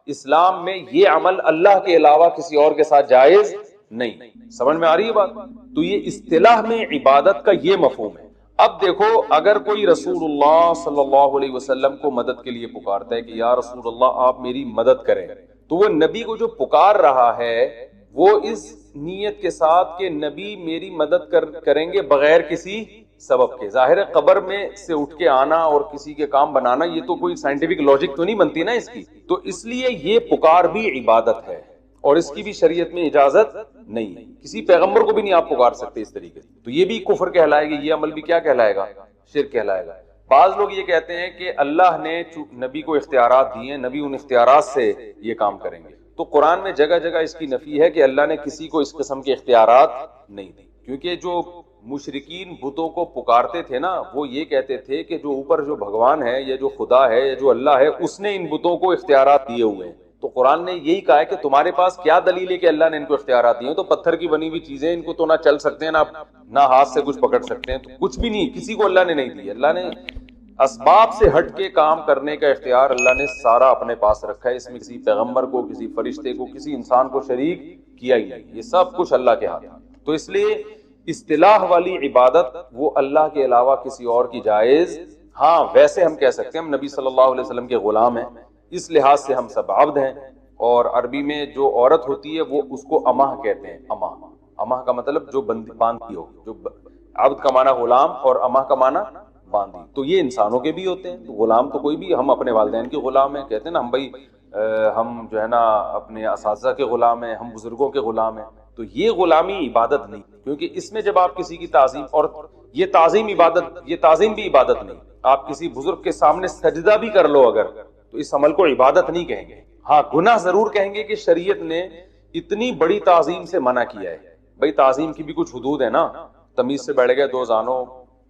اسلام میں یہ عمل اللہ کے علاوہ کسی اور کے ساتھ جائز نہیں. سمجھ میں آ رہی ہے بات؟ تو یہ اصطلاح میں عبادت کا یہ مفہوم ہے. اب دیکھو، اگر کوئی رسول اللہ صلی اللہ علیہ وسلم کو مدد کے لیے پکارتا ہے کہ یا رسول اللہ آپ میری مدد کریں، تو وہ نبی کو جو پکار رہا ہے وہ اس نیت کے ساتھ کہ نبی میری مدد کریں گے بغیر کسی سبب کے. ظاہر ہے قبر میں سے اٹھ کے آنا اور کسی کے کام بنانا یہ تو کوئی سائنٹیفک لاجک تو نہیں بنتی نا اس کی, تو اس لیے یہ پکار بھی عبادت ہے اور اس کی بھی شریعت میں اجازت نہیں ہے. کسی پیغمبر کو بھی نہیں آپ پکار سکتے اس طریقے سے, تو یہ بھی کفر کہلائے گا, یہ عمل بھی کیا کہلائے گا, شرک کہلائے گا. بعض لوگ یہ کہتے ہیں کہ اللہ نے نبی کو اختیارات دیے ہیں, نبی ان اختیارات سے یہ کام کریں گے. تو قرآن میں جگہ جگہ اس کی نفی ہے کہ اللہ نے کسی کو اس قسم کے اختیارات نہیں دی, کیونکہ جو مشرکین بتوں کو پکارتے تھے نا وہ یہ کہتے تھے کہ جو اوپر جو بھگوان ہے یا جو خدا ہے یا جو اللہ ہے اس نے ان بتوں کو اختیارات دیے ہوئے ہیں. تو قرآن نے یہی کہا ہے کہ تمہارے پاس کیا دلیل ہے کہ اللہ نے ان کو اختیارات دیے ہیں؟ تو پتھر کی بنی ہوئی چیزیں ان کو تو نہ چل سکتے ہیں نہ ہاتھ سے کچھ پکڑ سکتے ہیں, تو کچھ بھی نہیں, کسی کو اللہ نے نہیں دی. اللہ نے اسباب سے ہٹ کے کام کرنے کا اختیار اللہ نے سارا اپنے پاس رکھا ہے, اس میں کسی پیغمبر کو, کسی فرشتے کو, کسی انسان کو شریک کیا ہی نہیں, یہ سب کچھ اللہ کے ہاتھ ہے. تو اس لیے اصطلاح والی عبادت وہ اللہ کے علاوہ کسی اور کی جائز, ہاں ویسے ہم کہہ سکتے ہیں ہم نبی صلی اللہ علیہ وسلم کے غلام ہیں, اس لحاظ سے ہم سب عبد ہیں. اور عربی میں جو عورت ہوتی ہے وہ اس کو اماں کہتے ہیں. اماں کا مطلب جو باندھی ہو, جو عبد کا معنی غلام اور اماں کا معنی باندھی. تو یہ انسانوں کے بھی ہوتے ہیں, غلام تو کوئی بھی, ہم اپنے والدین کے غلام ہیں, کہتے ہیں نا ہم بھائی ہم جو ہے نا اپنے اساتذہ کے غلام ہیں, ہم بزرگوں کے غلام ہیں. تو یہ غلامی عبادت نہیں, کیونکہ اس میں جب آپ کسی کی تعظیم, اور یہ تعظیم عبادت, یہ تعظیم بھی عبادت نہیں. آپ کسی بزرگ کے سامنے سجدہ بھی کر لو اگر, تو اس عمل کو عبادت نہیں کہیں گے. ہاں گناہ ضرور کہیں گے کہ شریعت نے اتنی بڑی تعظیم سے منع کیا ہے. بھائی تعظیم کی بھی کچھ حدود ہے نا, تمیز سے بیٹھ گئے دو زانوں,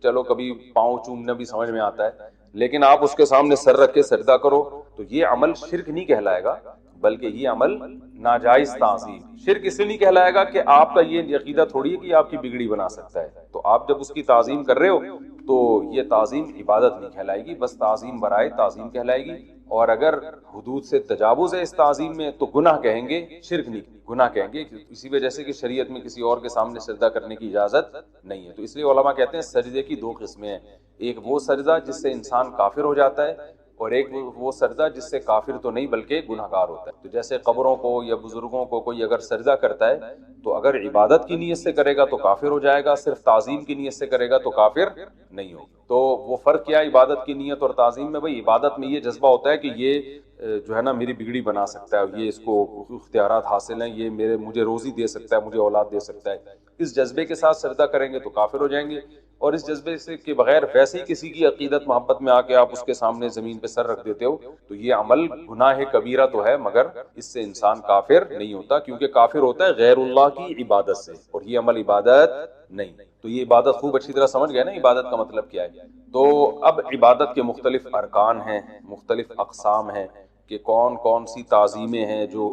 چلو کبھی پاؤں چومنا بھی سمجھ میں آتا ہے, لیکن آپ اس کے سامنے سر رکھ کے سجدہ کرو تو یہ عمل شرک نہیں کہلائے گا, بلکہ یہ عمل ناجائز تعظیم. شرک اس لیے نہیں کہلائے گا کہ آپ کا یہ عقیدہ تھوڑی ہے کہ آپ کی بگڑی بنا سکتا ہے, تو آپ جب اس کی تعظیم کر رہے ہو تو یہ تعظیم عبادت نہیں کہلائے گی, بس تعظیم برائے تعظیم کہلائے گی. اور اگر حدود سے تجاوز ہے اس تعظیم میں تو گناہ کہیں گے, شرک نہیں, گناہ کہیں گے. اسی وجہ سے کہ شریعت میں کسی اور کے سامنے سجدہ کرنے کی اجازت نہیں ہے. تو اس لیے علماء کہتے ہیں سجدے کی دو قسمیں ہیں, ایک وہ سجدہ جس سے انسان کافر ہو جاتا ہے, اور ایک وہ سجدہ جس سے کافر تو نہیں بلکہ گناہگار ہوتا ہے. تو جیسے قبروں کو یا بزرگوں کو کوئی اگر سجدہ کرتا ہے تو اگر عبادت کی نیت سے کرے گا تو کافر ہو جائے گا, صرف تعظیم کی نیت سے کرے گا تو کافر نہیں ہوگا. تو وہ فرق کیا ہے عبادت کی نیت اور تعظیم میں؟ بھائی عبادت میں یہ جذبہ ہوتا ہے کہ یہ جو ہے نا میری بگڑی بنا سکتا ہے, یہ اس کو اختیارات حاصل ہیں, یہ مجھے روزی دے سکتا ہے, مجھے اولاد دے سکتا ہے. اس جذبے کے ساتھ سجدہ کریں گے تو کافر ہو جائیں گے, اور اس جذبے سے کے بغیر ویسے ہی کسی کی عقیدت محبت میں آ کے آپ اس کے سامنے زمین پہ سر رکھ دیتے ہو تو یہ عمل گناہ کبیرہ تو ہے, مگر اس سے انسان کافر نہیں ہوتا, کیونکہ کافر ہوتا ہے غیر اللہ کی عبادت سے, اور یہ عمل عبادت نہیں. تو یہ عبادت خوب اچھی طرح سمجھ گئے نا عبادت کا مطلب کیا ہے. تو اب عبادت کے مختلف ارکان ہیں, مختلف اقسام ہیں کہ کون کون سی تعظیمیں ہیں جو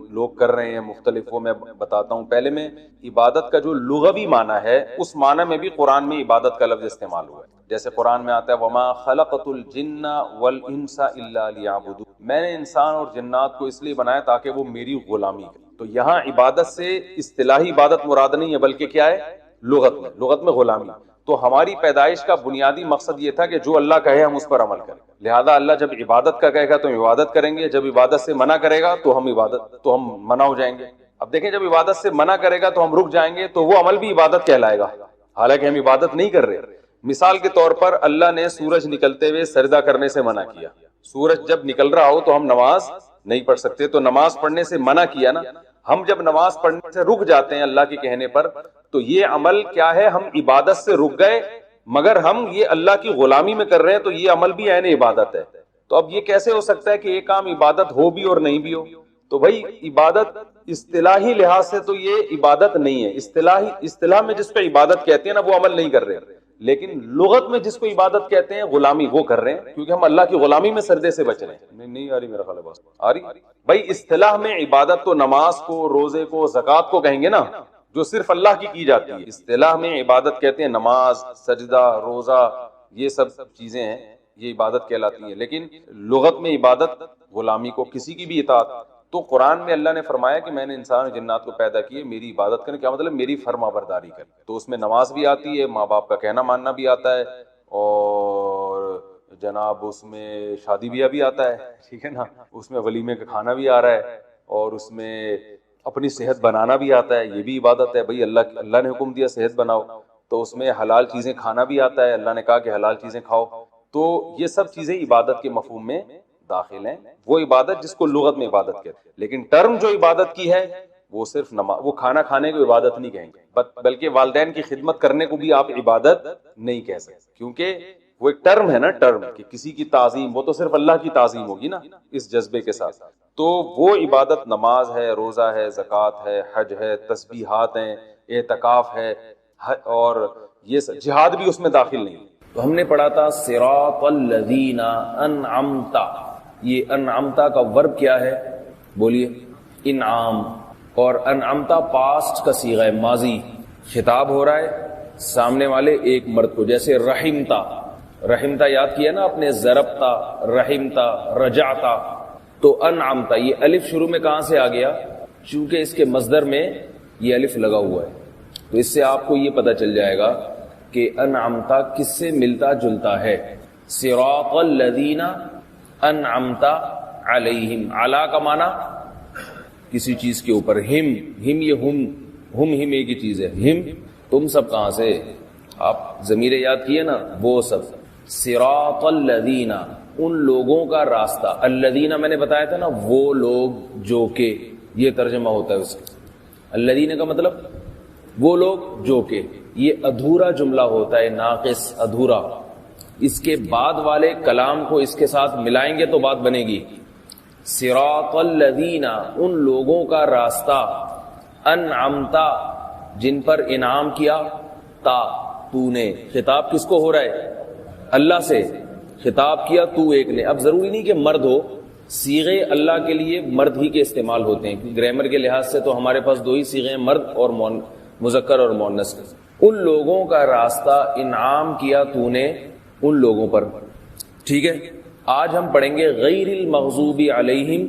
لوگ کر رہے ہیں مختلف, وہ میں بتاتا ہوں. پہلے میں عبادت کا جو لغوی معنی ہے اس معنی میں بھی قرآن میں عبادت کا لفظ استعمال ہوا ہے. جیسے قرآن میں آتا ہے وما خلقت الجن والانس الا لیعبدون, میں نے انسان اور جنات کو اس لیے بنایا تاکہ وہ میری غلامی کریں. تو یہاں عبادت سے اصطلاحی عبادت مراد نہیں ہے بلکہ کیا ہے, لغت میں غلامی. تو ہماری پیدائش کا بنیادی مقصد یہ تھا کہ جو اللہ کہے ہم اس پر عمل کریں, لہذا اللہ جب عبادت کا کہے گا تو ہم عبادت کریں گے, جب عبادت سے منع کرے گا تو ہم منع ہو جائیں گے. اب دیکھیں جب عبادت سے منع کرے گا تو ہم رک جائیں گے تو وہ عمل بھی عبادت کہلائے گا, حالانکہ ہم عبادت نہیں کر رہے. مثال کے طور پر اللہ نے سورج نکلتے ہوئے سجدہ کرنے سے منع کیا. سورج جب نکل رہا ہو تو ہم نماز نہیں پڑھ سکتے, تو نماز پڑھنے سے منع کیا نا. ہم جب نماز پڑھنے سے رک جاتے ہیں اللہ کے کہنے پر تو یہ عمل کیا ہے, ہم عبادت سے رک گئے مگر ہم یہ اللہ کی غلامی میں کر رہے ہیں, تو یہ عمل بھی عین عبادت ہے. تو اب یہ کیسے ہو سکتا ہے کہ ایک کام عبادت ہو بھی اور نہیں بھی ہو؟ تو بھائی عبادت اصطلاحی لحاظ سے تو یہ عبادت نہیں ہے. اصطلاح میں جس پہ عبادت کہتے ہیں نا وہ عمل نہیں کر رہے, لیکن لغت میں جس کو عبادت کہتے ہیں غلامی وہ کر رہے ہیں, کیونکہ ہم اللہ کی غلامی میں سجدے سے بچ رہے ہیں. نہیں آ رہی میرا خیال ہے بات آ رہی. بھائی اصطلاح میں عبادت تو نماز کو, روزے کو, زکوٰۃ کو کہیں گے نا, جو صرف اللہ کی جاتی ہے. اصطلاح میں عبادت کہتے ہیں نماز, سجدہ, روزہ, یہ سب چیزیں ہیں, یہ عبادت کہلاتی ہیں. لیکن لغت میں عبادت غلامی کو, کسی کی بھی اطاعت. تو قرآن میں اللہ نے فرمایا کہ میں نے انسان اور جنات کو پیدا کیے میری عبادت کریں, کیا مطلب میری فرما برداری کریں. تو اس میں نماز بھی آتی ہے, ماں باپ کا کہنا ماننا بھی آتا ہے, اور جناب اس میں شادی بیاہ بھی آتا ہے، ٹھیک ہے نا، اس میں ولیمے کا کھانا بھی آ رہا ہے، اور اس میں اپنی صحت بنانا بھی آتا ہے، یہ بھی عبادت ہے بھائی، اللہ نے حکم دیا صحت بناؤ، تو اس میں حلال چیزیں کھانا بھی آتا ہے، اللہ نے کہا کہ حلال چیزیں کھاؤ، تو یہ سب چیزیں عبادت کے مفہوم میں داخل ہیں، وہ عبادت جس کو لغت میں عبادت کہتے ہیں، لیکن ٹرم جو عبادت کی ہے وہ صرف نماز، وہ کھانا کھانے کو عبادت نہیں کہیں گے، بلکہ والدین کی خدمت کرنے کو بھی آپ عبادت نہیں کہہ سکتے، کیونکہ وہ ایک ٹرم ہے نا، ٹرم کہ کسی کی تعظیم، وہ تو صرف اللہ کی تعظیم ہوگی نا اس جذبے کے ساتھ، تو وہ عبادت نماز ہے، روزہ ہے، زکوٰۃ ہے، حج ہے، تسبیحات ہیں، اعتکاف ہے، اور یہ جہاد بھی اس میں داخل نہیں۔ تو ہم نے پڑھا تھا صراط الذین انعمت، یہ انعمتا کا ورب کیا ہے؟ بولیے، انعام، اور انعمتا پاسٹ کا صیغہ ہے، ماضی، خطاب ہو رہا ہے سامنے والے ایک مرد کو، جیسے رحمتا، رحمتا یاد کیا نا آپ نے، ضربتا، رحمتا، رجعتا، تو انعمتا، یہ الف شروع میں کہاں سے آ گیا؟ چونکہ اس کے مصدر میں یہ الف لگا ہوا ہے، تو اس سے آپ کو یہ پتہ چل جائے گا کہ انعمتا کس سے ملتا جلتا ہے۔ صراط الذین انعمت علیہم، علی کا معنی کسی چیز کے اوپر، ہم یہ ہم ایک ہی چیز ہے، ہم تم سب کہاں سے، آپ ضمیر یاد کیے نا، وہ سب، صراط الذین، ان لوگوں کا راستہ، الذین میں نے بتایا تھا نا، وہ لوگ جو کہ، یہ ترجمہ ہوتا ہے اس کا، الذین کا مطلب وہ لوگ جو کہ، یہ ادھورا جملہ ہوتا ہے، ناقص، ادھورا، اس کے بعد والے کلام کو اس کے ساتھ ملائیں گے تو بات بنے گی۔ صراط الذین، ان لوگوں کا راستہ، انعمتا، جن پر انعام کیا، تا، تو نے، خطاب کس کو ہو رہا ہے؟ اللہ سے، خطاب کیا تو ایک نے۔ اب ضروری نہیں کہ مرد ہو، صیغے اللہ کے لیے مرد ہی کے استعمال ہوتے ہیں، گرامر کے لحاظ سے تو ہمارے پاس دو ہی صیغے ہیں، مرد اور مذکر اور مؤنث۔ ان لوگوں کا راستہ انعام کیا تو نے ان لوگوں پر، ٹھیک ہے۔ آج ہم پڑھیں گے غیر المغضوب علیہم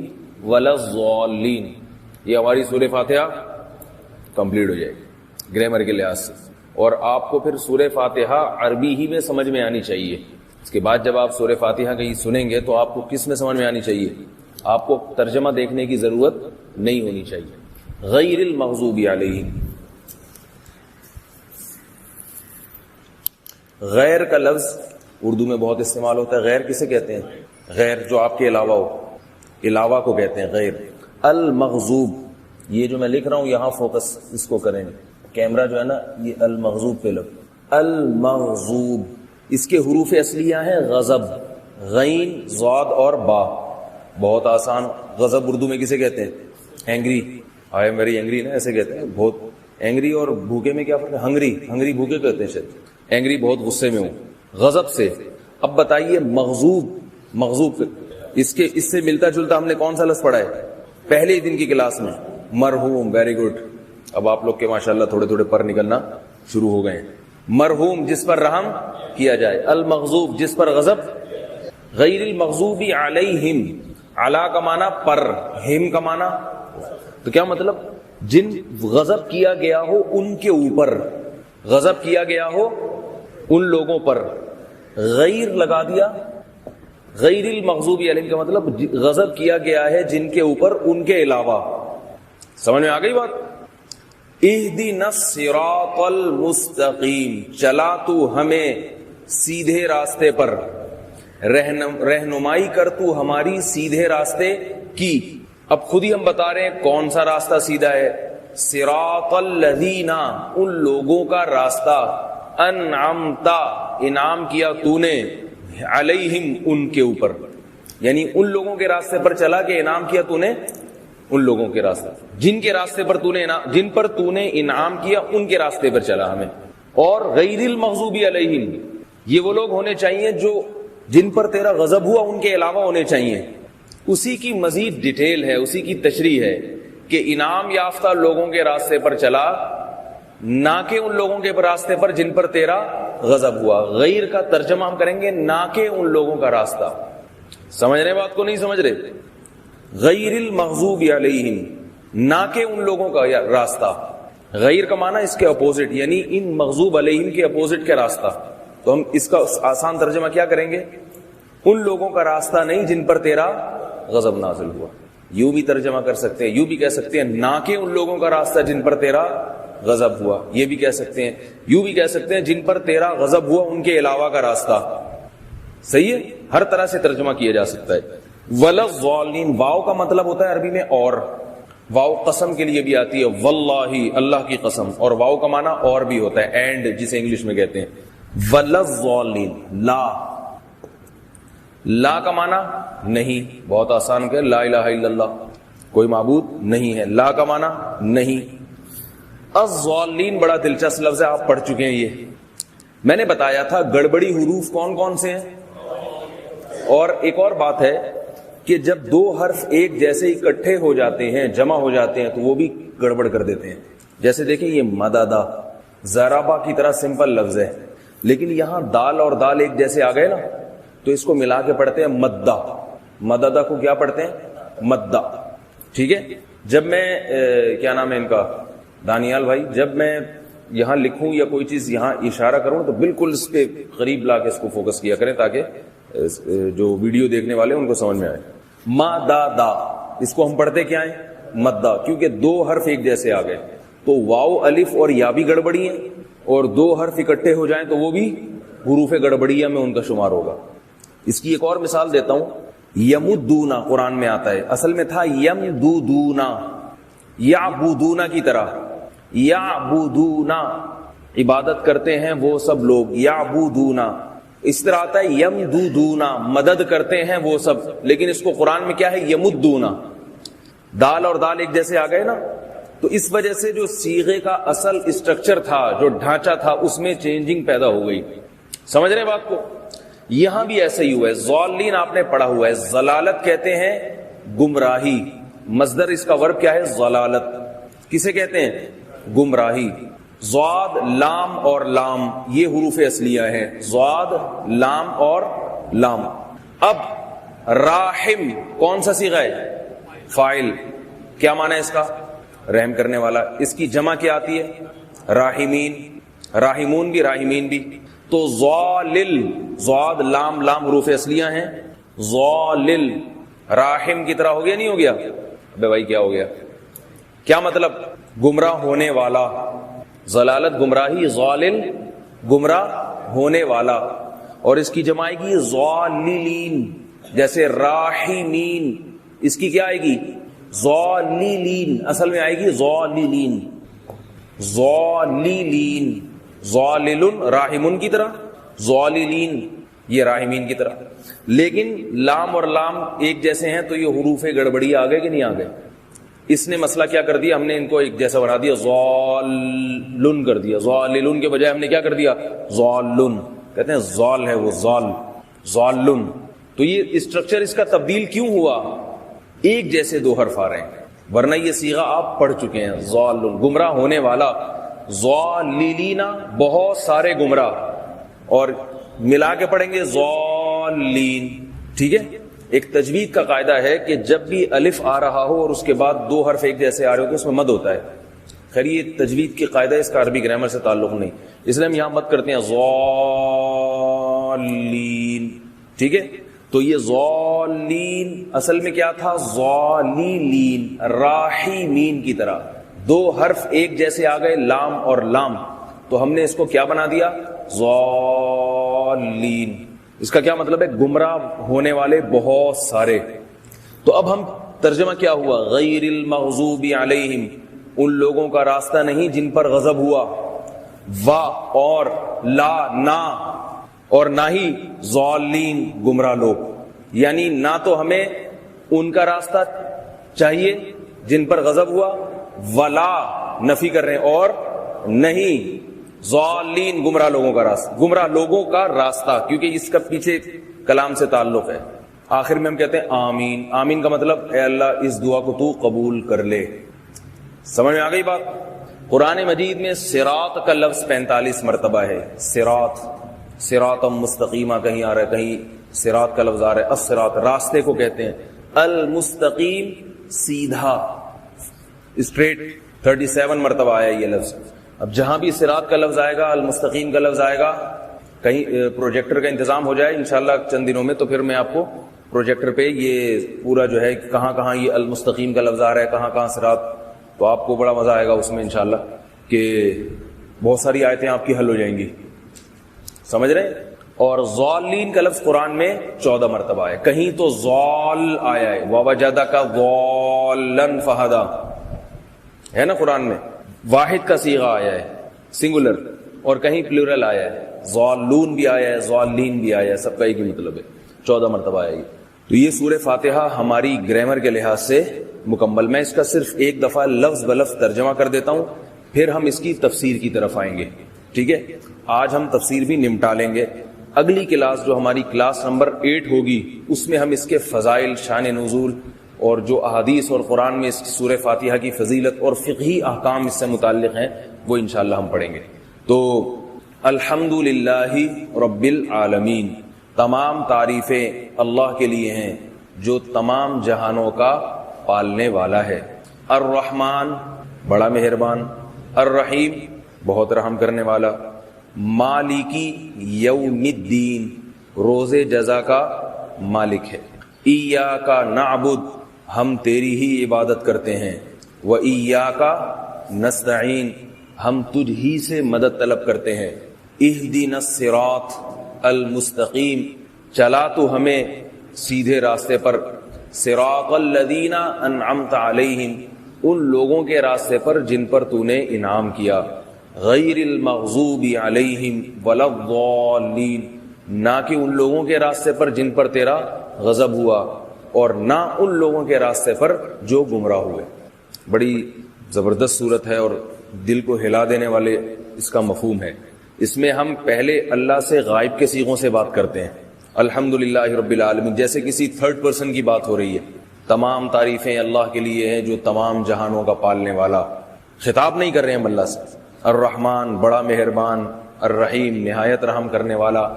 ولا الضالین، یہ ہماری سورہ فاتحہ کمپلیٹ ہو جائے گی گرامر کے لحاظ سے، اور آپ کو پھر سورہ فاتحہ عربی ہی میں سمجھ میں آنی چاہیے۔ اس کے بعد جب آپ سورہ فاتحہ کہیں سنیں گے تو آپ کو کس میں سمجھ میں آنی چاہیے؟ آپ کو ترجمہ دیکھنے کی ضرورت نہیں ہونی چاہیے۔ غیر المغضوب علیہم، غیر کا لفظ اردو میں بہت استعمال ہوتا ہے، غیر کسے کہتے ہیں؟ غیر جو آپ کے علاوہ ہو، علاوہ کو کہتے ہیں غیر۔ المغضوب، یہ جو میں لکھ رہا ہوں یہاں فوکس اس کو کریں، کیمرہ جو ہے نا یہ المغضوب پہ لگ، المغضوب، اس کے حروف اصلیہ ہیں غضب، غین، ضاد اور با، بہت آسان۔ غضب اردو میں کسے کہتے ہیں؟ Angry, I am very angry نا، ایسے کہتے ہیں، بہت اینگری، اور بھوکے میں کیا فرق ہے؟ ہنگری، ہنگری بھوکے کہتے ہیں شاید، اینگری بہت غصے میں ہوں، غضب سے۔ اب بتائیے مغضوب، مغضوب اس سے ملتا جلتا ہم نے کون سا لفظ پڑھا ہے پہلے ہی دن کی کلاس میں؟ مرحوم، ویری گڈ۔ اب آپ لوگ کے ماشاءاللہ تھوڑے تھوڑے پر نکلنا شروع ہو گئے ہیں۔ مرحوم جس پر رحم کیا جائے، المغضوب جس پر غضب۔ غیر المغضوب علیہم، علی کا معنی پر، ہم کا معنی، تو کیا مطلب؟ جن غضب کیا گیا ہو ان کے اوپر، غضب کیا گیا ہو ان لوگوں پر، غیر لگا دیا۔ غیر المغضوب علیہم کا مطلب غضب کیا گیا ہے جن کے اوپر ان کے علاوہ۔ سمجھ میں آ گئی بات؟ اہدنا الصراط المستقیم، چلا تو ہمیں سیدھے راستے پر، رہنمائی کر تو ہماری سیدھے راستے کی۔ اب خود ہی ہم بتا رہے ہیں کون سا راستہ سیدھا ہے۔ صراط الذین، ان لوگوں کا راستہ، انعمتا، انعام کیا تو نے، علیہم، ان کے اوپر، یعنی ان لوگوں کے راستے پر چلا کہ انعام کیا تو نے ان لوگوں کے راستے، جن کے راستے پر تو نے جن پر تو نے انعام کیا ان کے راستے پر چلا ہمیں۔ اور غیر المغضوب علیہم، یہ وہ لوگ ہونے چاہیے جو جن پر تیرا غضب ہوا ان کے علاوہ ہونے چاہیے۔ اسی کی مزید ڈیٹیل ہے، اسی کی تشریح ہے کہ انعام یافتہ لوگوں کے راستے پر چلا، نہ کہ ان لوگوں کے راستے پر جن پر تیرا غضب ہوا۔ غیر کا ترجمہ ہم کریں گے نہ کہ ان لوگوں کا راستہ۔ سمجھ رہے بات کو نہیں سمجھ رہے؟ غیر المغضوب علیہم، نہ کہ ان لوگوں کا راستہ۔ غیر کا معنی اس کے اپوزٹ، یعنی ان مغضوب علیہم کے اپوزٹ کا راستہ۔ تو ہم اس کا آسان ترجمہ کیا کریں گے؟ ان لوگوں کا راستہ نہیں جن پر تیرا غضب نازل ہوا. یوں بھی ترجمہ کر سکتے ہیں, یوں بھی کہہ سکتے ہیں نہ کہ ان لوگوں کا راستہ جن پر تیرا غضب ہوا, یہ بھی کہہ سکتے ہیں, یوں بھی کہہ سکتے ہیں جن پر تیرا غضب ہوا ان کے علاوہ کا راستہ. صحیح ہے, ہر طرح سے ترجمہ کیا جا سکتا ہے. وَلَضَّالِّينَ, واو کا مطلب ہوتا ہے عربی میں اور, واو قسم کے لیے بھی آتی ہے, واللہ اللہ کی قسم, اور واو کا معنی اور بھی ہوتا ہے, اینڈ جسے انگلش میں کہتے ہیں. وَلَضَّالِّينَ, لا کا معنی نہیں, بہت آسان کہ لا الہ الا اللہ, کوئی معبود نہیں ہے, لا کا معنی نہیں. الضالین بڑا دلچسپ لفظ ہے, آپ پڑھ چکے ہیں. یہ میں نے بتایا تھا گڑبڑی حروف کون کون سے ہیں. اور ایک اور بات ہے کہ جب دو حرف ایک جیسے اکٹھے ہو جاتے ہیں, جمع ہو جاتے ہیں, تو وہ بھی گڑبڑ کر دیتے ہیں. جیسے دیکھیں یہ مددہ, ضربہ کی طرح سمپل لفظ ہے, لیکن یہاں دال اور دال ایک جیسے آ گئے نا, تو اس کو ملا کے پڑھتے ہیں مدہ. مددہ کو کیا پڑھتے ہیں؟ مدہ. ٹھیک ہے. جب میں کیا نام ہے ان کا, دانیال بھائی, جب میں یہاں لکھوں یا کوئی چیز یہاں اشارہ کروں تو بالکل اس پہ قریب لا کے اس کو فوکس کیا کریں تاکہ جو ویڈیو دیکھنے والے ان کو سمجھ میں آئے. مددہ, اس کو ہم پڑھتے کیا ہیں؟ مدہ, کیونکہ دو حرف ایک جیسے آ گئے تو واو الف اور یا بھی گڑبڑی ہیں, اور دو حرف اکٹھے ہو جائیں تو وہ بھی حروف گڑبڑیہ میں ان کا شمار ہوگا. اس کی ایک اور مثال دیتا ہوں. یمدونا قرآن میں آتا ہے, اصل میں تھا یمدودونا, یعبدونا کی طرح. یعبدونا عبادت کرتے ہیں وہ سب لوگ, یعبدونا. اس طرح آتا ہے یمدودونا, مدد کرتے ہیں وہ سب, لیکن اس کو قرآن میں کیا ہے؟ یمدونا. دال اور دال ایک جیسے آ گئے نا, تو اس وجہ سے جو صیغے کا اصل اسٹرکچر تھا, جو ڈھانچہ تھا, اس میں چینجنگ پیدا ہو گئی. سمجھ رہے بات کو؟ یہاں بھی ایسا ہی ہوا ہے. ضالین آپ نے پڑھا ہوا ہے, ضلالت کہتے ہیں گمراہی. مصدر اس کا ورب کیا ہے؟ ضلالت. کسے کہتے ہیں؟ گمراہی. ضاد, لام اور لام یہ حروف اصلیہ ہیں, ضاد, لام اور لام. اب راحم کون سا صیغہ ہے؟ فاعل. کیا معنی ہے اس کا؟ رحم کرنے والا. اس کی جمع کیا آتی ہے؟ راحمین. راحمون بھی, راحمین بھی. تو ضالل, ضاد, لام, لام حروف اصلیہ ہیں. ضالل راحم کی طرح ہو گیا نہیں ہو گیا؟ ابے بھائی کیا ہو گیا؟ کیا مطلب؟ گمراہ ہونے والا. ضلالت گمراہی, ضالل گمراہ ہونے والا. اور اس کی جمع آئے گی ضاللین, جیسے راحمین, اس کی کیا آئے گی؟ ضاللین. اصل میں آئے گی ضاللین. ضاللین, ضالل راحمن کی طرح, ضاللین یہ راحمین کی طرح. لیکن لام اور لام ایک جیسے ہیں تو یہ حروف گڑبڑی آ گئے کہ نہیں آ گئے؟ اس نے مسئلہ کیا کر دیا, ہم نے ان کو ایک جیسا بنا دیا, ضالن کر دیا. ضاللن کے بجائے ہم نے کیا کر دیا؟ ضالن. کہتے ہیں ضال ہے وہ, ضال, ضالن. تو یہ اسٹرکچر اس کا تبدیل کیوں ہوا؟ ایک جیسے دو حرف آ رہے ہیں, ورنہ یہ صیغہ آپ پڑھ چکے ہیں. ضالن گمراہ ہونے والا, ضاللینا بہت سارے گمراہ, اور ملا کے پڑھیں گے ضالین. ٹھیک ہے. ایک تجوید کا قاعدہ ہے کہ جب بھی الف آ رہا ہو اور اس کے بعد دو حرف ایک جیسے آ رہے ہو تو اس میں مد ہوتا ہے. خیر یہ تجوید کی قاعدہ ہے, اس کا عربی گرامر سے تعلق نہیں, اس لیے ہم یہاں مد کرتے ہیں ضالین. ٹھیک ہے. تو یہ ضالین اصل میں کیا تھا؟ ضاللین, راحمین کی طرح. دو حرف ایک جیسے آ گئے, لام اور لام, تو ہم نے اس کو کیا بنا دیا؟ ضالین. اس کا کیا مطلب ہے؟ گمراہ ہونے والے بہت سارے. تو اب ہم ترجمہ کیا ہوا؟ غیر المغضوب علیہم, ان لوگوں کا راستہ نہیں جن پر غضب ہوا. وا اور لا نہ, اور نہ ہی ضالین گمراہ لوگ. یعنی نہ تو ہمیں ان کا راستہ چاہیے جن پر غضب ہوا, ولا نفی کر رہے ہیں, اور نہیں ضالین گمراہ لوگوں کا راستہ. گمراہ لوگوں کا راستہ کیونکہ اس کا پیچھے کلام سے تعلق ہے. آخر میں ہم کہتے ہیں آمین. آمین کا مطلب اے اللہ اس دعا کو تو قبول کر لے. سمجھ میں آ گئی بات؟ قرآن مجید میں صراط کا لفظ 45 مرتبہ ہے. صراط, صراط مستقیمہ کہیں آ رہا ہے, کہیں صراط کا لفظ آ رہا ہے. الصراط راستے کو کہتے ہیں. المستقیم سیدھا, اسٹریٹ 37 مرتبہ آیا یہ لفظ. اب جہاں بھی صراط کا لفظ آئے گا, المستقیم کا لفظ آئے گا, کہیں پروجیکٹر کا انتظام ہو جائے انشاءاللہ چند دنوں میں، تو پھر میں آپ کو پروجیکٹر پہ یہ پورا جو ہے کہاں کہاں یہ المستقیم کا لفظ آ رہا ہے، کہاں کہاں صراط، تو آپ کو بڑا مزہ آئے گا اس میں انشاءاللہ، کہ بہت ساری آیتیں آپ کی حل ہو جائیں گی، سمجھ رہے ہیں؟ اور ضالین کا لفظ قرآن میں 14 مرتبہ ہے، کہیں تو ضال آیا ہے، وَوَجَدَكَ ضَالًّا فَهَدَىٰ ہے نا قرآن میں، واحد کا صیغہ آیا ہے سنگولر، اور کہیں پلورل آیا ہے، ضالون بھی آیا ہے، ضالین بھی آیا ہے، سب کا ایک ہی مطلب ہے، 14 مرتبہ آیا ہے۔ تو یہ سورہ فاتحہ ہماری گرامر کے لحاظ سے مکمل، میں اس کا صرف ایک دفعہ لفظ بلفظ ترجمہ کر دیتا ہوں، پھر ہم اس کی تفسیر کی طرف آئیں گے، ٹھیک ہے؟ آج ہم تفسیر بھی نمٹا لیں گے، اگلی کلاس جو ہماری کلاس نمبر 8 ہوگی اس میں ہم اس کے فضائل، شان نزول اور جو احادیث اور قرآن میں اس سورہ فاتحہ کی فضیلت اور فقہی احکام اس سے متعلق ہیں وہ انشاءاللہ ہم پڑھیں گے۔ تو الحمدللہ رب العالمین، تمام تعریفیں اللہ کے لیے ہیں جو تمام جہانوں کا پالنے والا ہے، الرحمن بڑا مہربان، الرحیم بہت رحم کرنے والا، مالکی یوم الدین روز جزا کا مالک ہے، ایاک نعبد ہم تیری ہی عبادت کرتے ہیں، و ایاک نستعین ہم تجھ ہی سے مدد طلب کرتے ہیں، اہدنا الصراط المستقیم چلا تو ہمیں سیدھے راستے پر، صراط الذین انعمت علیہم ان لوگوں کے راستے پر جن پر تو نے انعام کیا، غیر المغضوب علیہم ولا الضالین نہ کہ ان لوگوں کے راستے پر جن پر تیرا غضب ہوا، اور نہ ان لوگوں کے راستے پر جو گمراہ ہوئے۔ بڑی زبردست صورت ہے اور دل کو ہلا دینے والے اس کا مفہوم ہے۔ اس میں ہم پہلے اللہ سے غائب کے صیغوں سے بات کرتے ہیں، الحمدللہ رب العالمین، جیسے کسی تھرڈ پرسن کی بات ہو رہی ہے، تمام تعریفیں اللہ کے لیے ہیں جو تمام جہانوں کا پالنے والا، خطاب نہیں کر رہے ہیں اللہ سے، الرحمن بڑا مہربان، الرحیم نہایت رحم کرنے والا،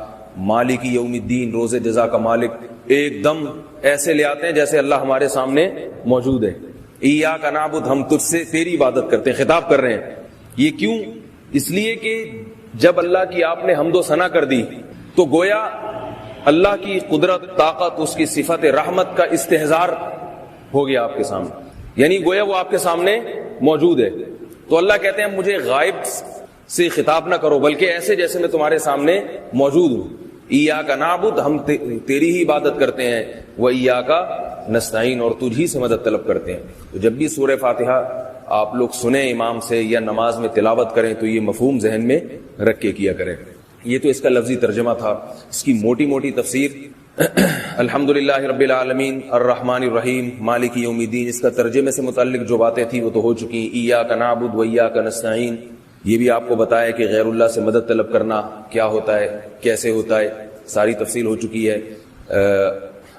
مالک یوم الدین روز جزا کا مالک، ایک دم ایسے لے آتے ہیں جیسے اللہ ہمارے سامنے موجود ہے، ایاک نعبد ہم تجھ سے تیری عبادت کرتے ہیں، خطاب کر رہے ہیں۔ یہ کیوں؟ اس لیے کہ جب اللہ کی آپ نے حمد و ثنا کر دی تو گویا اللہ کی قدرت، طاقت، اس کی صفت رحمت کا استحضار ہو گیا آپ کے سامنے، یعنی گویا وہ آپ کے سامنے موجود ہے۔ تو اللہ کہتے ہیں مجھے غائب سے خطاب نہ کرو بلکہ ایسے جیسے میں تمہارے سامنے موجود ہوں، ایاک نعبد ہم تیری ہی عبادت کرتے ہیں، و ایاک نستعین اور تجھ ہی سے مدد طلب کرتے ہیں۔ تو جب بھی سورہ فاتحہ آپ لوگ سنیں امام سے یا نماز میں تلاوت کریں تو یہ مفہوم ذہن میں رکھ کے کیا کریں۔ یہ تو اس کا لفظی ترجمہ تھا، اس کی موٹی موٹی تفسیر الحمدللہ رب العالمین الرحمن الرحیم مالک یوم الدین، اس کا ترجمے سے متعلق جو باتیں تھیں وہ تو ہو چکی ہیں، ایاک نعبد و ایاک نستعین، یہ بھی آپ کو بتایا کہ غیر اللہ سے مدد طلب کرنا کیا ہوتا ہے، کیسے ہوتا ہے، ساری تفصیل ہو چکی ہے۔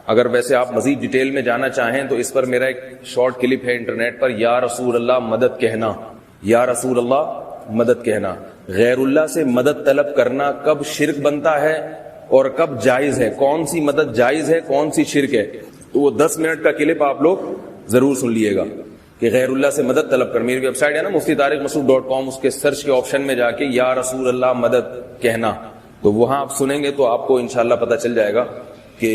اگر ویسے آپ مزید ڈیٹیل میں جانا چاہیں تو اس پر میرا ایک شارٹ کلپ ہے انٹرنیٹ پر، یا رسول اللہ مدد کہنا، یا رسول اللہ مدد کہنا، غیر اللہ سے مدد طلب کرنا کب شرک بنتا ہے اور کب جائز ہے، کون سی مدد جائز ہے کون سی شرک ہے، تو وہ 10 منٹ کا کلپ آپ لوگ ضرور سن لیے گا کہ غیر اللہ سے مدد طلب کر، میری ویب سائٹ ہے نا muftitarikmasood.com، اس کے سرچ کے آپشن میں جا کے یا رسول اللہ مدد کہنا، تو وہاں آپ سنیں گے تو آپ کو انشاءاللہ پتہ چل جائے گا کہ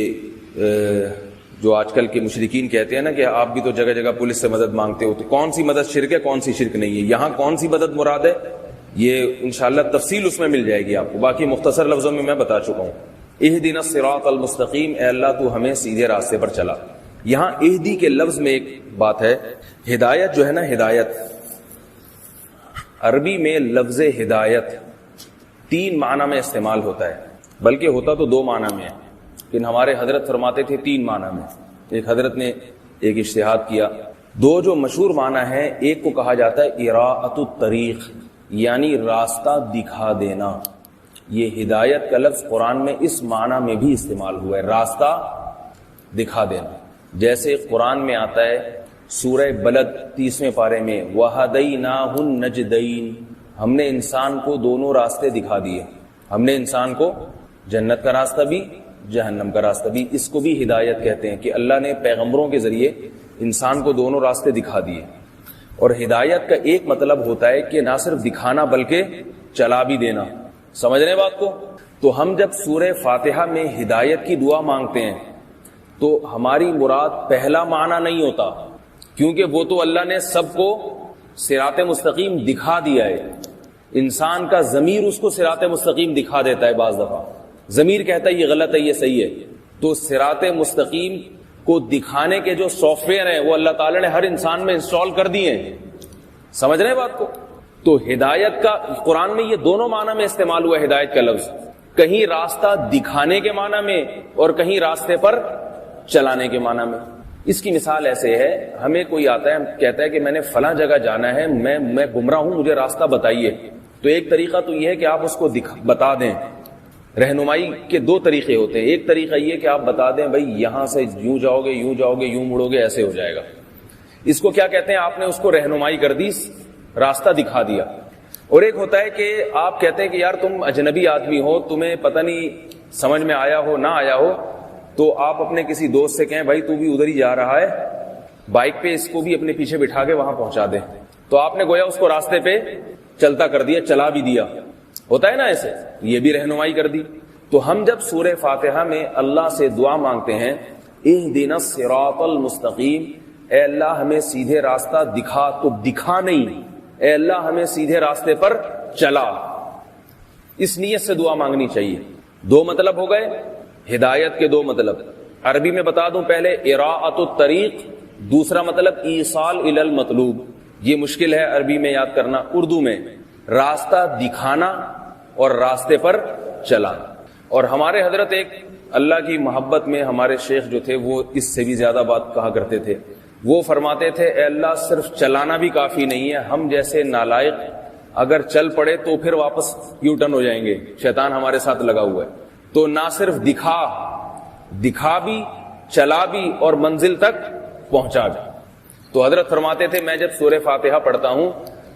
جو آج کل کے مشرکین کہتے ہیں نا کہ آپ بھی تو جگہ جگہ پولیس سے مدد مانگتے ہو، تو کون سی مدد شرک ہے کون سی شرک نہیں ہے، یہاں کون سی مدد مراد ہے، یہ انشاءاللہ تفصیل اس میں مل جائے گی آپ کو، باقی مختصر لفظوں میں بتا چکا ہوں۔ اہدنا الصراط المستقیم، اے اللہ تو ہمیں سیدھے راستے پر چلا۔ یہاں اہدی کے لفظ میں ایک بات ہے، ہدایت جو ہے نا، ہدایت عربی میں لفظ ہدایت 3 معنی میں استعمال ہوتا ہے، بلکہ ہوتا تو 2 معنی میں ہے، لیکن ہمارے حضرت فرماتے تھے 3 معنی میں۔ ایک حضرت نے ایک اجتہاد کیا، 2 جو مشہور معنی ہیں، ایک کو کہا جاتا ہے اراءۃ الطریق، یعنی راستہ دکھا دینا۔ یہ ہدایت کا لفظ قرآن میں اس معنی میں بھی استعمال ہوا ہے، راستہ دکھا دینا، جیسے قرآن میں آتا ہے سورہ بلد 30ویں پارے میں وَهَدَيْنَاهُ النَّجْدَيْنِ، ہم نے انسان کو دونوں راستے دکھا دیے، ہم نے انسان کو جنت کا راستہ بھی جہنم کا راستہ بھی، اس کو بھی ہدایت کہتے ہیں کہ اللہ نے پیغمبروں کے ذریعے انسان کو دونوں راستے دکھا دیے۔ اور ہدایت کا ایک مطلب ہوتا ہے کہ نہ صرف دکھانا بلکہ چلا بھی دینا، سمجھ رہے ہیں بات کو؟ تو ہم جب سورہ فاتحہ میں ہدایت کی دعا مانگتے ہیں تو ہماری مراد پہلا معنی نہیں ہوتا، کیونکہ وہ تو اللہ نے سب کو صراط مستقیم دکھا دیا ہے. انسان کا ضمیر اس کو صراط مستقیم دکھا دیتا ہے، بعض دفعہ ضمیر کہتا ہے یہ غلط ہے یہ صحیح ہے. تو صراط مستقیم کو دکھانے کے جو سافٹ ویئر ہیں وہ اللہ تعالی نے ہر انسان میں انسٹال کر دیے ہیں. سمجھ رہے ہیں بات کو؟ تو ہدایت کا قرآن میں یہ دونوں معنی میں استعمال ہوا ہے ہدایت کا لفظ، کہیں راستہ دکھانے کے معنی میں اور کہیں راستے پر چلانے کے معنی میں. اس کی مثال ایسے ہے، ہمیں کوئی آتا ہے کہتا ہے کہ میں نے فلاں جگہ جانا ہے، میں گمراہ ہوں، مجھے راستہ بتائیے. تو ایک طریقہ تو یہ ہے کہ آپ اس کو بتا دیں. رہنمائی کے دو طریقے ہوتے ہیں. ایک طریقہ یہ کہ آپ بتا دیں بھائی یہاں سے یوں جاؤ گے، یوں مڑو گے، ایسے ہو جائے گا. اس کو کیا کہتے ہیں؟ آپ نے اس کو رہنمائی کر دی، راستہ دکھا دیا. اور ایک ہوتا ہے کہ آپ کہتے ہیں کہ یار تم اجنبی آدمی ہو، تمہیں پتہ نہیں سمجھ میں آیا ہو نہ آیا ہو، تو آپ اپنے کسی دوست سے کہیں بھائی تو بھی ادھر ہی جا رہا ہے، بائک پہ اس کو بھی اپنے پیچھے بٹھا کے وہاں پہنچا دیں. تو آپ نے گویا اس کو راستے پہ چلتا کر دیا، چلا بھی دیا. ہوتا ہے نا ایسے، یہ بھی رہنمائی کر دی. تو ہم جب سورہ فاتحہ میں اللہ سے دعا مانگتے ہیں اہدنا الصراط المستقیم، اے اللہ ہمیں سیدھے راستہ دکھا، تو دکھا نہیں، اے اللہ ہمیں سیدھے راستے پر چلا، اس نیت سے دعا مانگنی چاہیے. دو مطلب ہو گئے ہدایت کے، دو مطلب. عربی میں بتا دوں پہلے، اراءۃ الطریق، دوسرا مطلب ایصال الی المطلوب. یہ مشکل ہے عربی میں یاد کرنا. اردو میں راستہ دکھانا اور راستے پر چلانا. اور ہمارے حضرت ایک اللہ کی محبت میں ہمارے شیخ جو تھے وہ اس سے بھی زیادہ بات کہا کرتے تھے. وہ فرماتے تھے اے اللہ صرف چلانا بھی کافی نہیں ہے، ہم جیسے نالائق اگر چل پڑے تو پھر واپس یو ٹرن ہو جائیں گے، شیطان ہمارے ساتھ لگا ہوا ہے. تو نہ صرف دکھا بھی، چلا بھی اور منزل تک پہنچا بھی. تو حضرت فرماتے تھے میں جب سورہ فاتحہ پڑھتا ہوں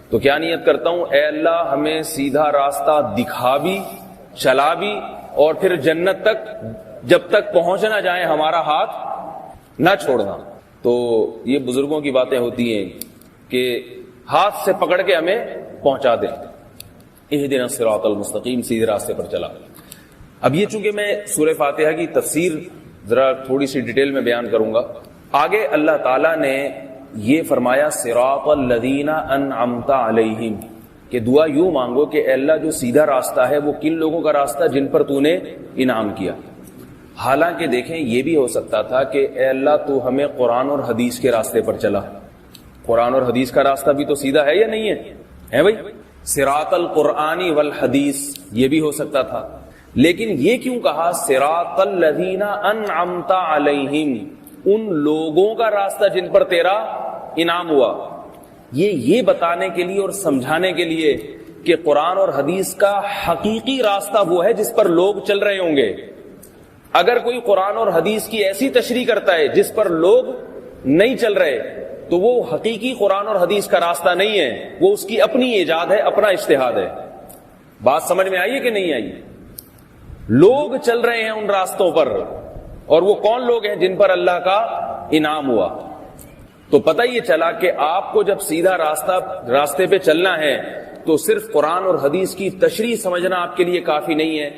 تو کیا نیت کرتا ہوں، اے اللہ ہمیں سیدھا راستہ دکھا بھی، چلا بھی، اور پھر جنت تک جب تک پہنچ نہ جائیں ہمارا ہاتھ نہ چھوڑنا. تو یہ بزرگوں کی باتیں ہوتی ہیں کہ ہاتھ سے پکڑ کے ہمیں پہنچا دیں. اہدنا الصراط المستقیم، سیدھے راستے پر چلا. اب یہ چونکہ میں سورہ فاتحہ کی تفسیر ذرا تھوڑی سی ڈیٹیل میں بیان کروں گا. آگے اللہ تعالیٰ نے یہ فرمایا صراط الذین انعمت علیہم، کہ دعا یوں مانگو کہ اے اللہ جو سیدھا راستہ ہے وہ کن لوگوں کا راستہ جن پر تو نے انعام کیا. حالانکہ دیکھیں یہ بھی ہو سکتا تھا کہ اے اللہ تو ہمیں قرآن اور حدیث کے راستے پر چلا. قرآن اور حدیث کا راستہ بھی تو سیدھا ہے یا نہیں ہے بھائی؟ صراط القرآن والحدیث، یہ بھی ہو سکتا تھا. لیکن یہ کیوں کہا صراط الذین انعمت علیہم، ان لوگوں کا راستہ جن پر تیرا انعام ہوا؟ یہ بتانے کے لیے اور سمجھانے کے لیے کہ قرآن اور حدیث کا حقیقی راستہ وہ ہے جس پر لوگ چل رہے ہوں گے. اگر کوئی قرآن اور حدیث کی ایسی تشریح کرتا ہے جس پر لوگ نہیں چل رہے تو وہ حقیقی قرآن اور حدیث کا راستہ نہیں ہے، وہ اس کی اپنی ایجاد ہے، اپنا اجتہاد ہے. بات سمجھ میں آئی ہے کہ نہیں آئی؟ لوگ چل رہے ہیں ان راستوں پر، اور وہ کون لوگ ہیں جن پر اللہ کا انعام ہوا. تو پتہ یہ چلا کہ آپ کو جب سیدھا راستے پہ چلنا ہے تو صرف قرآن اور حدیث کی تشریح سمجھنا آپ کے لیے کافی نہیں ہے،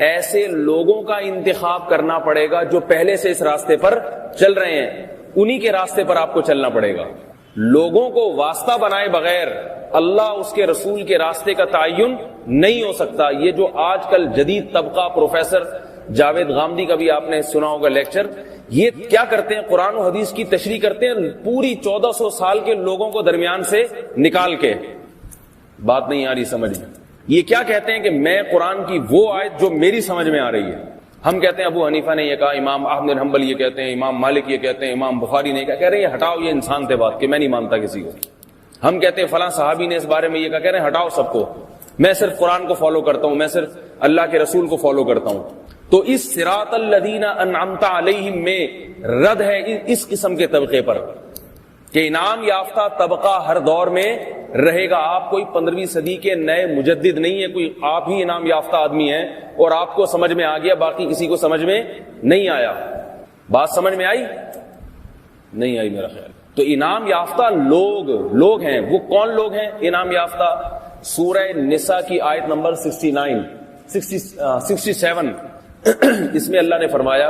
ایسے لوگوں کا انتخاب کرنا پڑے گا جو پہلے سے اس راستے پر چل رہے ہیں، انہی کے راستے پر آپ کو چلنا پڑے گا. لوگوں کو واسطہ بنائے بغیر اللہ اس کے رسول کے راستے کا تعین نہیں ہو سکتا. یہ جو آج کل جدید طبقہ، پروفیسر جاوید غامدی کا بھی آپ نے سنا ہوگا لیکچر، یہ کیا کرتے ہیں؟ قرآن و حدیث کی تشریح کرتے ہیں پوری 1400 سال کے لوگوں کو درمیان سے نکال کے. بات نہیں آ رہی سمجھ میں؟ یہ کیا کہتے ہیں کہ میں قرآن کی وہ آیت جو میری سمجھ میں آ رہی ہے. ہم کہتے ہیں ابو حنیفہ نے یہ کہا، امام احمد بن حنبل یہ کہتے ہیں، امام مالک یہ کہتے ہیں، امام بخاری نے کہا. کہہ رہے ہیں ہٹاؤ، یہ انسان تھے بات کہ میں نہیں مانتا کسی کو. ہم کہتے ہیں فلاں صحابی نے اس بارے میں یہ کہا. کہہ رہے ہیں ہٹاؤ سب کو، میں صرف قرآن کو فالو کرتا ہوں، میں صرف اللہ کے رسول کو فالو کرتا ہوں. تو اس صراط الذین انعمت علیہم میں رد ہے اس قسم کے طبقے پر کہ انعام یافتہ طبقہ ہر دور میں رہے گا. آپ کوئی 15ویں صدی کے نئے مجدد نہیں ہے، کوئی آپ ہی انعام یافتہ آدمی ہیں اور آپ کو سمجھ میں آ گیا، باقی کسی کو سمجھ میں نہیں آیا. بات سمجھ میں آئی؟ نہیں آئی میرا خیال. تو انعام یافتہ لوگ ہیں. وہ کون لوگ ہیں انعام یافتہ؟ سورہ نساء کی آیت نمبر 69 67 اس میں اللہ نے فرمایا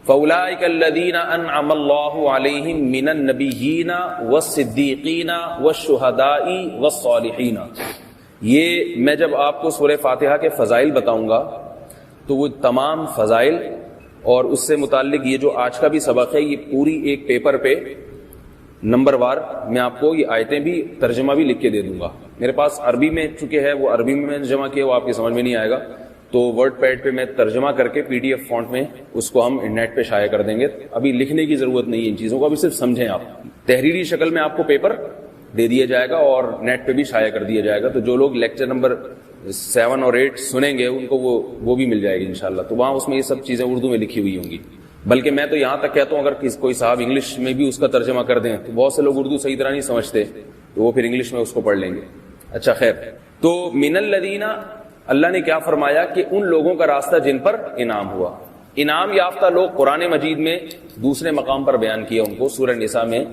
فَأُولَٰئِكَ الَّذِينَ أَنْعَمَ اللَّهُ عَلَيْهِمْ مِنَ النَّبِيِّينَ وَالصِّدِّيقِينَ وَالشُّهَدَاءِ وَالصَّالِحِينَ. یہ میں جب آپ کو سورہ فاتحہ کے فضائل بتاؤں گا تو وہ تمام فضائل اور اس سے متعلق یہ جو آج کا بھی سبق ہے یہ پوری ایک پیپر پہ نمبر وار میں آپ کو یہ آیتیں بھی ترجمہ بھی لکھ کے دے دوں گا. میرے پاس عربی میں چونکہ ہے وہ عربی میں نے جمع کیا وہ آپ کی سمجھ میں نہیں آئے گا تو ورڈ پیڈ پہ میں ترجمہ کر کے PDF فونٹ میں اس کو ہم نیٹ پہ شائع کر دیں گے. ابھی لکھنے کی ضرورت نہیں ہے ان چیزوں کو, ابھی صرف سمجھیں آپ. تحریری شکل میں آپ کو پیپر دے دیا جائے گا اور نیٹ پہ بھی شائع کر دیا جائے گا. تو جو لوگ لیکچر نمبر 7 اور 8 سنیں گے ان کو وہ بھی مل جائے گی انشاءاللہ. تو وہاں اس میں یہ سب چیزیں اردو میں لکھی ہوئی ہوں گی. بلکہ میں تو یہاں تک کہتا ہوں اگر کوئی صاحب انگلش میں بھی اس کا ترجمہ کر دیں تو بہت سے لوگ اردو صحیح طرح نہیں سمجھتے تو وہ پھر انگلش میں اس کو پڑھ لیں گے. اچھا خیر, تو من الذین اللہ نے کیا فرمایا کہ ان لوگوں کا راستہ جن پر انعام ہوا. انعام یافتہ لوگ قرآن مجید میں دوسرے مقام پر بیان کیا ان کو سورہ نساء میں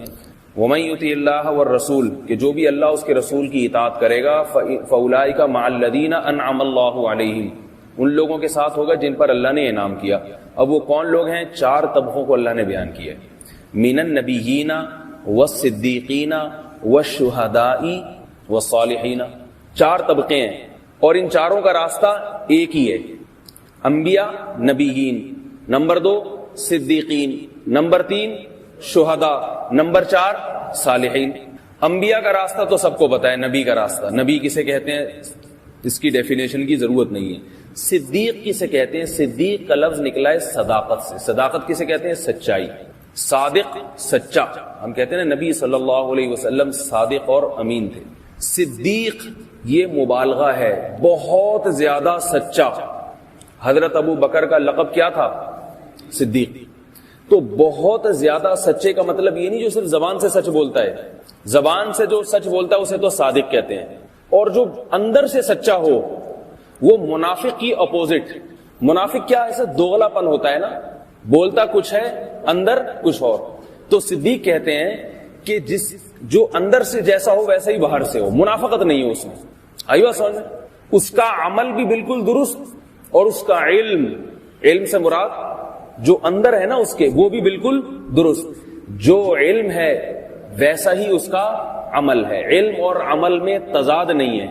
وَمَن يُطِعِ اللَّهَ وَالرَّسُولَ کہ جو بھی اللہ اس کے رسول کی اطاعت کرے گا فَأُولَٰئِكَ مَعَ الَّذِينَ أَنْعَمَ اللَّهُ عَلَيْهِمْ ان لوگوں کے ساتھ ہوگا جن پر اللہ نے انعام کیا. اب وہ کون لوگ ہیں؟ 4 طبقوں کو اللہ نے بیان کیا من النبیین والصدیقین والشہداء والصالحین. 4 طبقے ہیں اور ان چاروں کا راستہ ایک ہی ہے. انبیاء نبیین, نمبر 2 صدیقین, نمبر 3 شہداء, نمبر 4 صالحین. انبیاء کا راستہ تو سب کو پتا ہے, نبی کا راستہ. نبی کسے کہتے ہیں اس کی ڈیفینیشن کی ضرورت نہیں ہے. صدیق کسے کہتے ہیں؟ صدیق کا لفظ نکلا ہے صداقت سے. صداقت کسے کہتے ہیں؟ سچائی. صادق سچا. ہم کہتے ہیں نا نبی صلی اللہ علیہ وسلم صادق اور امین تھے. صدیق یہ مبالغہ ہے, بہت زیادہ سچا. حضرت ابو بکر کا لقب کیا تھا؟ صدیق. تو بہت زیادہ سچے کا مطلب یہ نہیں جو صرف زبان سے سچ بولتا ہے. زبان سے جو سچ بولتا ہے اسے تو صادق کہتے ہیں, اور جو اندر سے سچا ہو وہ منافق کی اپوزٹ. منافق کیا ایسا دوغلا پن ہوتا ہے نا, بولتا کچھ ہے اندر کچھ اور. تو صدیق کہتے ہیں کہ جو اندر سے جیسا ہو ویسا ہی باہر سے ہو, منافقت نہیں ہو اس میں. آئیو سمجھ میں, اس کا عمل بھی بالکل درست اور اس کا علم سے مراد جو اندر ہے نا اس کے وہ بھی بالکل درست. جو علم ہے ویسا ہی اس کا عمل ہے. علم اور عمل میں تضاد نہیں ہے.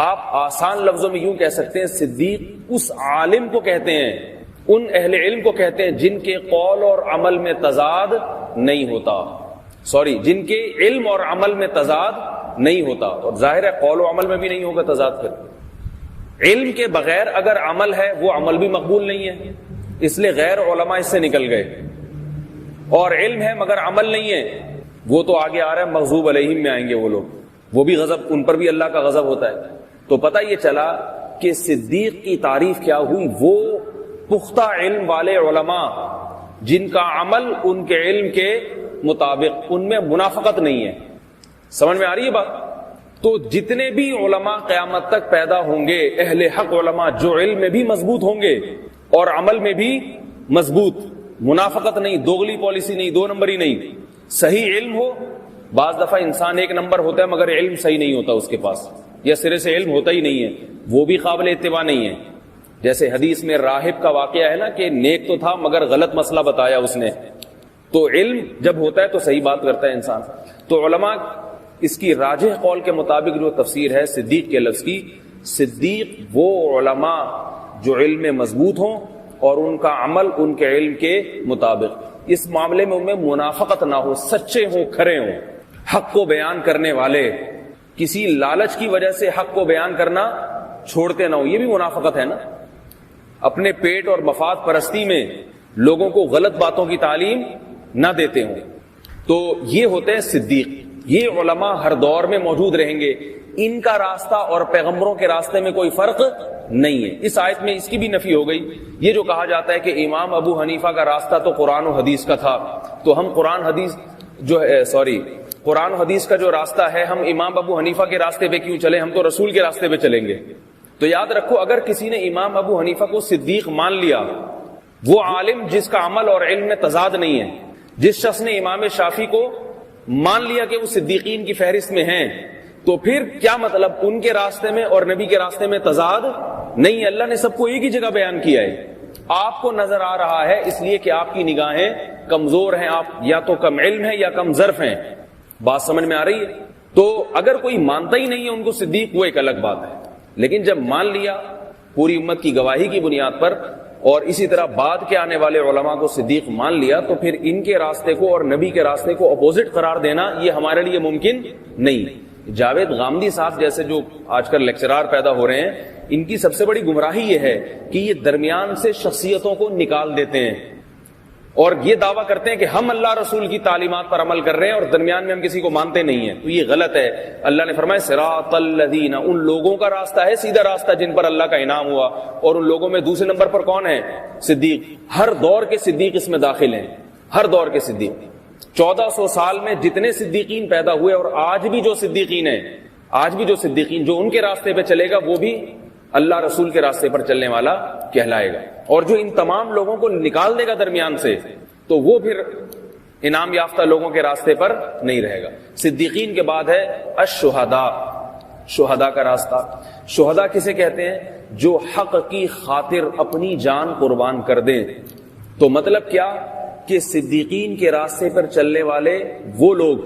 آپ آسان لفظوں میں یوں کہہ سکتے ہیں صدیق اس عالم کو کہتے ہیں, ان اہل علم کو کہتے ہیں جن کے قول اور عمل میں تضاد نہیں ہوتا. جن کے علم اور عمل میں تضاد نہیں ہوتا. اور ظاہر ہے قول و عمل میں بھی نہیں ہوگا تضاد. پھر علم کے بغیر اگر عمل ہے وہ عمل بھی مقبول نہیں ہے, اس لیے غیر علماء اس سے نکل گئے. اور علم ہے مگر عمل نہیں ہے وہ تو آگے آ رہا ہے مغضوب علیہم میں آئیں گے وہ لوگ, وہ بھی غضب, ان پر بھی اللہ کا غضب ہوتا ہے. تو پتہ یہ چلا کہ صدیق کی تعریف کیا ہوئی, وہ پختہ علم والے علماء جن کا عمل ان کے علم کے مطابق, ان میں منافقت نہیں ہے. سمجھ میں آ رہی ہے بات؟ تو جتنے بھی علماء قیامت تک پیدا ہوں گے, اہل حق علماء جو علم میں بھی مضبوط ہوں گے اور عمل میں بھی مضبوط, منافقت نہیں, دوغلی پالیسی نہیں, 2 نمبری نہیں, صحیح علم ہو. بعض دفعہ انسان 1 نمبر ہوتا ہے مگر علم صحیح نہیں ہوتا اس کے پاس, یا سرے سے علم ہوتا ہی نہیں ہے, وہ بھی قابل اتباع نہیں ہے. جیسے حدیث میں راہب کا واقعہ ہے نا کہ نیک تو تھا مگر غلط مسئلہ بتایا اس نے. تو علم جب ہوتا ہے تو صحیح بات کرتا ہے انسان. تو علماء اس کی راجح قول کے مطابق جو تفسیر ہے صدیق کے لفظ کی, صدیق وہ علماء جو علم میں مضبوط ہوں اور ان کا عمل ان کے علم کے مطابق, اس معاملے میں ان میں منافقت نہ ہو, سچے ہوں, کھرے ہوں, حق کو بیان کرنے والے, کسی لالچ کی وجہ سے حق کو بیان کرنا چھوڑتے نہ ہو. یہ بھی منافقت ہے نا, اپنے پیٹ اور مفاد پرستی میں لوگوں کو غلط باتوں کی تعلیم نہ دیتے ہوں. تو یہ ہوتے ہیں صدیق. یہ علماء ہر دور میں موجود رہیں گے, ان کا راستہ اور پیغمبروں کے راستے میں کوئی فرق نہیں ہے. اس آیت میں اس کی بھی نفی ہو گئی. یہ جو کہا جاتا ہے کہ امام ابو حنیفہ کا راستہ تو قرآن و حدیث کا تھا, تو ہم قرآن و حدیث کا جو راستہ ہے ہم امام ابو حنیفہ کے راستے پہ کیوں چلیں, ہم تو رسول کے راستے پہ چلیں گے. تو یاد رکھو, اگر کسی نے امام ابو حنیفہ کو صدیق مان لیا, وہ عالم جس کا عمل اور علم میں تضاد نہیں ہے. جس شخص نے امام شافعی کو مان لیا کہ وہ صدیقین کی فہرست میں ہیں, تو پھر کیا مطلب ان کے راستے میں اور نبی کے راستے میں تضاد نہیں. اللہ نے سب کو ایک ہی جگہ بیان کیا ہے. آپ کو نظر آ رہا ہے اس لیے کہ آپ کی نگاہیں کمزور ہیں, آپ یا تو کم علم ہیں یا کم ظرف ہیں. بات سمجھ میں آ رہی ہے؟ تو اگر کوئی مانتا ہی نہیں ہے ان کو صدیق, وہ ایک الگ بات ہے. لیکن جب مان لیا پوری امت کی گواہی کی بنیاد پر, اور اسی طرح بعد کے آنے والے علماء کو صدیق مان لیا, تو پھر ان کے راستے کو اور نبی کے راستے کو اپوزٹ قرار دینا یہ ہمارے لیے ممکن نہیں. جاوید غامدی صاحب جیسے جو آج کل لیکچرار پیدا ہو رہے ہیں, ان کی سب سے بڑی گمراہی یہ ہے کہ یہ درمیان سے شخصیتوں کو نکال دیتے ہیں اور یہ دعویٰ کرتے ہیں کہ ہم اللہ رسول کی تعلیمات پر عمل کر رہے ہیں اور درمیان میں ہم کسی کو مانتے نہیں ہیں. تو یہ غلط ہے. اللہ نے فرمایا صراط الذین, ان لوگوں کا راستہ ہے, سیدھا راستہ جن پر اللہ کا انعام ہوا. اور ان لوگوں میں دوسرے نمبر پر کون ہے؟ صدیق. ہر دور کے صدیق اس میں داخل ہیں, ہر دور کے صدیق. 1400 سال میں جتنے صدیقین پیدا ہوئے, اور آج بھی جو صدیقین ہیں, آج بھی جو صدیقین جو ان کے راستے پہ چلے گا وہ بھی اللہ رسول کے راستے پر چلنے والا کہلائے گا. اور جو ان تمام لوگوں کو نکال دے گا درمیان سے, تو وہ پھر انعام یافتہ لوگوں کے راستے پر نہیں رہے گا. صدیقین کے بعد ہے الشہداء, شہداء کا راستہ. شہداء کسے کہتے ہیں؟ جو حق کی خاطر اپنی جان قربان کر دیں. تو مطلب کیا کہ صدیقین کے راستے پر چلنے والے وہ لوگ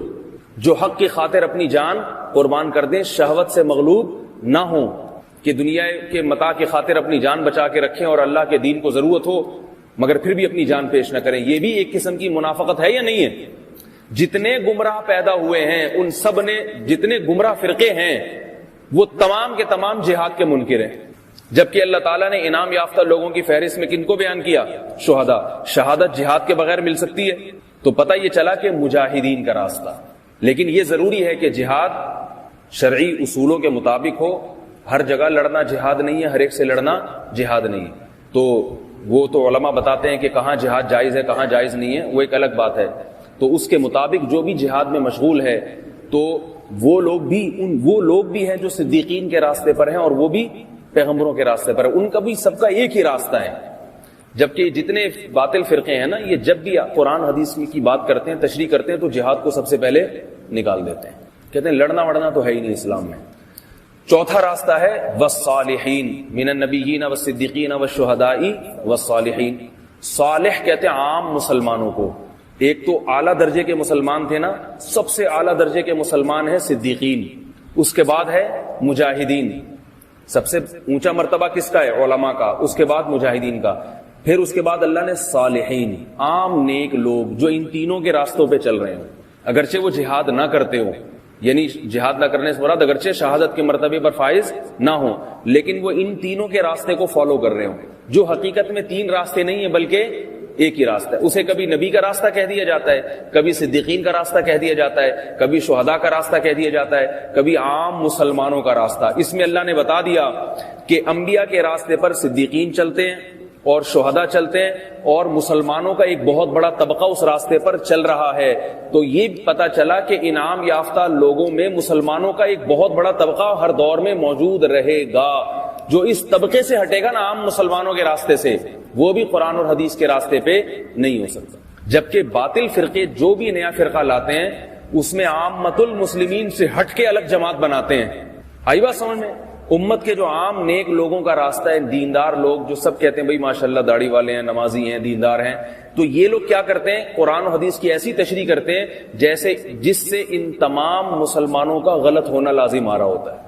جو حق کی خاطر اپنی جان قربان کر دیں, شہوت سے مغلوب نہ ہوں کہ دنیا کے متاع کی خاطر اپنی جان بچا کے رکھیں اور اللہ کے دین کو ضرورت ہو مگر پھر بھی اپنی جان پیش نہ کریں. یہ بھی ایک قسم کی منافقت ہے یا نہیں ہے؟ جتنے گمراہ پیدا ہوئے ہیں ان سب نے, جتنے گمراہ فرقے ہیں وہ تمام کے تمام جہاد کے منکر ہیں, جبکہ اللہ تعالیٰ نے انعام یافتہ لوگوں کی فہرست میں کن کو بیان کیا؟ شہداء. شہادت جہاد کے بغیر مل سکتی ہے؟ تو پتہ یہ چلا کہ مجاہدین کا راستہ. لیکن یہ ضروری ہے کہ جہاد شرعی اصولوں کے مطابق ہو. ہر جگہ لڑنا جہاد نہیں ہے, ہر ایک سے لڑنا جہاد نہیں ہے. تو وہ تو علماء بتاتے ہیں کہ کہاں جہاد جائز ہے کہاں جائز نہیں ہے, وہ ایک الگ بات ہے. تو اس کے مطابق جو بھی جہاد میں مشغول ہے تو وہ لوگ بھی ہیں جو صدیقین کے راستے پر ہیں اور وہ بھی پیغمبروں کے راستے پر ہے. ان کا بھی سب کا ایک ہی راستہ ہے. جبکہ جتنے باطل فرقے ہیں نا, یہ جب بھی قرآن حدیث کی بات کرتے ہیں, تشریح کرتے ہیں, تو جہاد کو سب سے پہلے نکال دیتے ہیں. کہتے ہیں لڑنا وڑنا تو ہے ہی نہیں اسلام میں. چوتھا راستہ ہے والصالحین من النبیین والصدیقین والشہداء والصالحین. صالح کہتے ہیں عام مسلمانوں کو. ایک تو اعلیٰ درجے کے مسلمان تھے نا, سب سے اعلیٰ درجے کے مسلمان ہیں صدیقین, اس کے بعد ہے مجاہدین. سب سے اونچا مرتبہ کس کا ہے؟ علماء کا, اس کے بعد مجاہدین کا, پھر اس کے بعد اللہ نے صالحین, عام نیک لوگ جو ان تینوں کے راستوں پہ چل رہے ہیں, اگرچہ وہ جہاد نہ کرتے ہوں, یعنی جہاد نہ کرنے سے مراد اگرچہ شہادت کے مرتبے پر فائز نہ ہوں, لیکن وہ ان تینوں کے راستے کو فالو کر رہے ہوں, جو حقیقت میں تین راستے نہیں ہیں بلکہ ایک ہی راستہ ہے. اسے کبھی نبی کا راستہ کہہ دیا جاتا ہے, کبھی صدیقین کا راستہ کہہ دیا جاتا ہے, کبھی شہداء کا راستہ کہہ دیا جاتا ہے, کبھی عام مسلمانوں کا راستہ. اس میں اللہ نے بتا دیا کہ انبیاء کے راستے پر صدیقین چلتے ہیں اور شہداء چلتے ہیں, اور مسلمانوں کا ایک بہت بڑا طبقہ اس راستے پر چل رہا ہے. تو یہ پتا چلا کہ انعام یافتہ لوگوں میں مسلمانوں کا ایک بہت بڑا طبقہ ہر دور میں موجود رہے گا. جو اس طبقے سے ہٹے گا نا عام مسلمانوں کے راستے سے, وہ بھی قرآن اور حدیث کے راستے پہ نہیں ہو سکتا. جبکہ باطل فرقے جو بھی نیا فرقہ لاتے ہیں اس میں عامت المسلمین سے ہٹ کے الگ جماعت بناتے ہیں. آئی بات سمجھ میں؟ امت کے جو عام نیک لوگوں کا راستہ ہے, دیندار لوگ جو سب کہتے ہیں بھائی ماشاءاللہ داڑھی والے ہیں, نمازی ہیں, دیندار ہیں, تو یہ لوگ کیا کرتے ہیں؟ قرآن و حدیث کی ایسی تشریح کرتے ہیں جس سے ان تمام مسلمانوں کا غلط ہونا لازم آ رہا ہوتا ہے.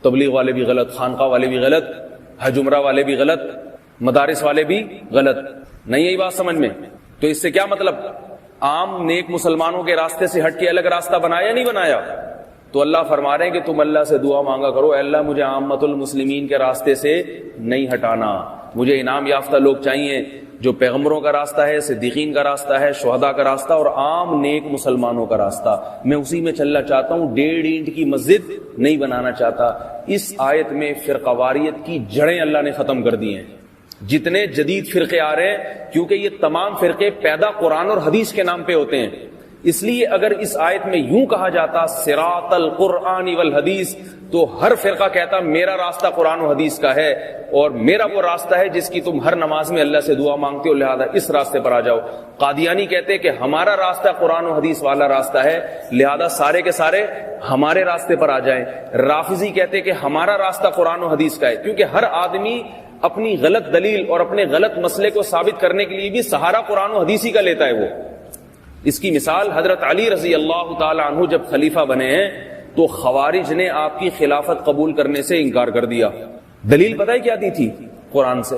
تبلیغ والے بھی غلط, خانقاہ والے بھی غلط, حج عمرہ والے بھی غلط, مدارس والے بھی غلط. نہیں یہی بات سمجھ میں؟ تو اس سے کیا مطلب؟ عام نیک مسلمانوں کے راستے سے ہٹ کے الگ راستہ بنایا نہیں بنایا؟ تو اللہ فرما رہے ہیں کہ تم اللہ سے دعا مانگا کرو, اے اللہ مجھے عامت المسلمین کے راستے سے نہیں ہٹانا, مجھے انعام یافتہ لوگ چاہیے جو پیغمبروں کا راستہ ہے, صدیقین کا راستہ ہے, شہداء کا راستہ اور عام نیک مسلمانوں کا راستہ, میں اسی میں چلنا چاہتا ہوں, 1.5 اینٹ کی مسجد نہیں بنانا چاہتا. اس آیت میں فرقہ واریت کی جڑیں اللہ نے ختم کر دی ہیں. جتنے جدید فرقے آ رہے ہیں, کیونکہ یہ تمام فرقے پیدا قرآن اور حدیث کے نام پہ ہوتے ہیں, اس لیے اگر اس آیت میں یوں کہا جاتا صراط القرآن والحدیث تو ہر فرقہ کہتا میرا راستہ قرآن و حدیث کا ہے اور میرا وہ راستہ ہے جس کی تم ہر نماز میں اللہ سے دعا مانگتے ہو، لہذا اس راستے پر آ جاؤ۔ قادیانی کہتے کہ ہمارا راستہ قرآن و حدیث والا راستہ ہے، لہذا سارے کے سارے ہمارے راستے پر آ جائیں۔ رافضی کہتے کہ ہمارا راستہ قرآن و حدیث کا ہے، کیونکہ ہر آدمی اپنی غلط دلیل اور اپنے غلط مسئلے کو ثابت کرنے کے لیے بھی سہارا قرآن و حدیث ہی کا لیتا ہے۔ وہ اس کی مثال حضرت علی رضی اللہ تعالی عنہ جب خلیفہ بنے ہیں تو خوارج نے آپ کی خلافت قبول کرنے سے انکار کر دیا۔ دلیل پتہ ہے کیا دی تھی؟ قرآن سے۔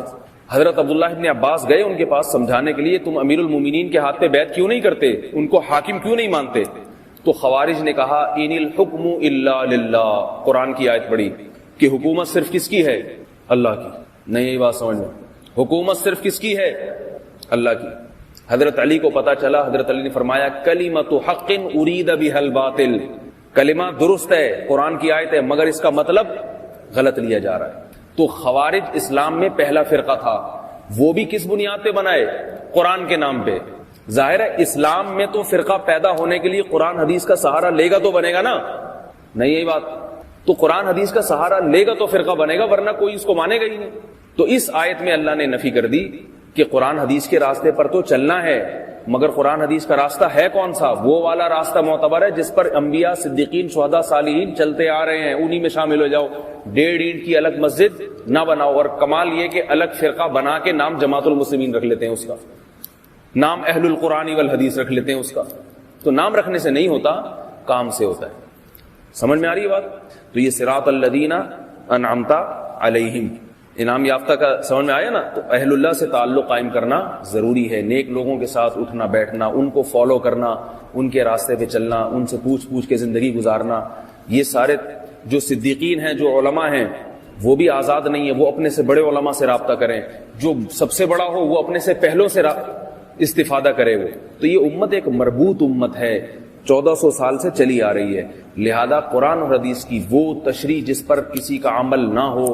حضرت عبداللہ ابن عباس گئے ان کے پاس سمجھانے کے لیے، تم امیر المومنین کے ہاتھ پہ بیعت کیوں نہیں کرتے، ان کو حاکم کیوں نہیں مانتے؟ تو خوارج نے کہا ان الحکم الا للہ، قرآن کی آیت پڑھی کہ حکومت صرف کس کی ہے؟ اللہ کی۔ نہیں یہی بات سمجھ میں، حکومت صرف کس کی ہے؟ اللہ کی۔ حضرت علی کو پتا چلا، حضرت علی نے فرمایا کلمۃ حق ارید بها الباطل، کلمہ درست ہے، قرآن کی آیت ہے، مگر اس کا مطلب غلط لیا جا رہا ہے۔ تو خوارج اسلام میں پہلا فرقہ تھا، وہ بھی کس بنیاد پہ بنائے؟ قرآن کے نام پہ۔ ظاہر ہے اسلام میں تو فرقہ پیدا ہونے کے لیے قرآن حدیث کا سہارا لے گا تو بنے گا نا، نہیں یہی بات؟ تو قرآن حدیث کا سہارا لے گا تو فرقہ بنے گا، ورنہ کوئی اس کو مانے گا ہی نہیں۔ تو اس آیت میں اللہ نے نفی کر دی کہ قرآن حدیث کے راستے پر تو چلنا ہے، مگر قرآن حدیث کا راستہ ہے کون سا؟ وہ والا راستہ معتبر ہے جس پر انبیاء، صدیقین، شہداء، صالحین چلتے آ رہے ہیں، انہی میں شامل ہو جاؤ۔ 1.5 اینٹ کی الگ مسجد نہ بناؤ، اور کمال یہ کہ الگ فرقہ بنا کے نام جماعت المسلمین رکھ لیتے ہیں، اس کا نام اہل القرآن والحدیث رکھ لیتے ہیں اس کا۔ تو نام رکھنے سے نہیں ہوتا، کام سے ہوتا ہے۔ سمجھ میں آ رہی ہے بات؟ تو یہ صراط الذین انعمت علیہم، انعام یافتہ کا سمجھ میں آیا نا؟ تو اہل اللہ سے تعلق قائم کرنا ضروری ہے، نیک لوگوں کے ساتھ اٹھنا بیٹھنا، ان کو فالو کرنا، ان کے راستے پہ چلنا، ان سے پوچھ کے زندگی گزارنا۔ یہ سارے جو صدیقین ہیں، جو علماء ہیں، وہ بھی آزاد نہیں ہیں، وہ اپنے سے بڑے علماء سے رابطہ کریں، جو سب سے بڑا ہو وہ اپنے سے پہلوں سے استفادہ کرے۔ وہ تو یہ امت ایک مربوط امت ہے، 1400 سال سے چلی آ رہی ہے، لہذا قرآن اور حدیث کی وہ تشریح جس پر کسی کا عمل نہ ہو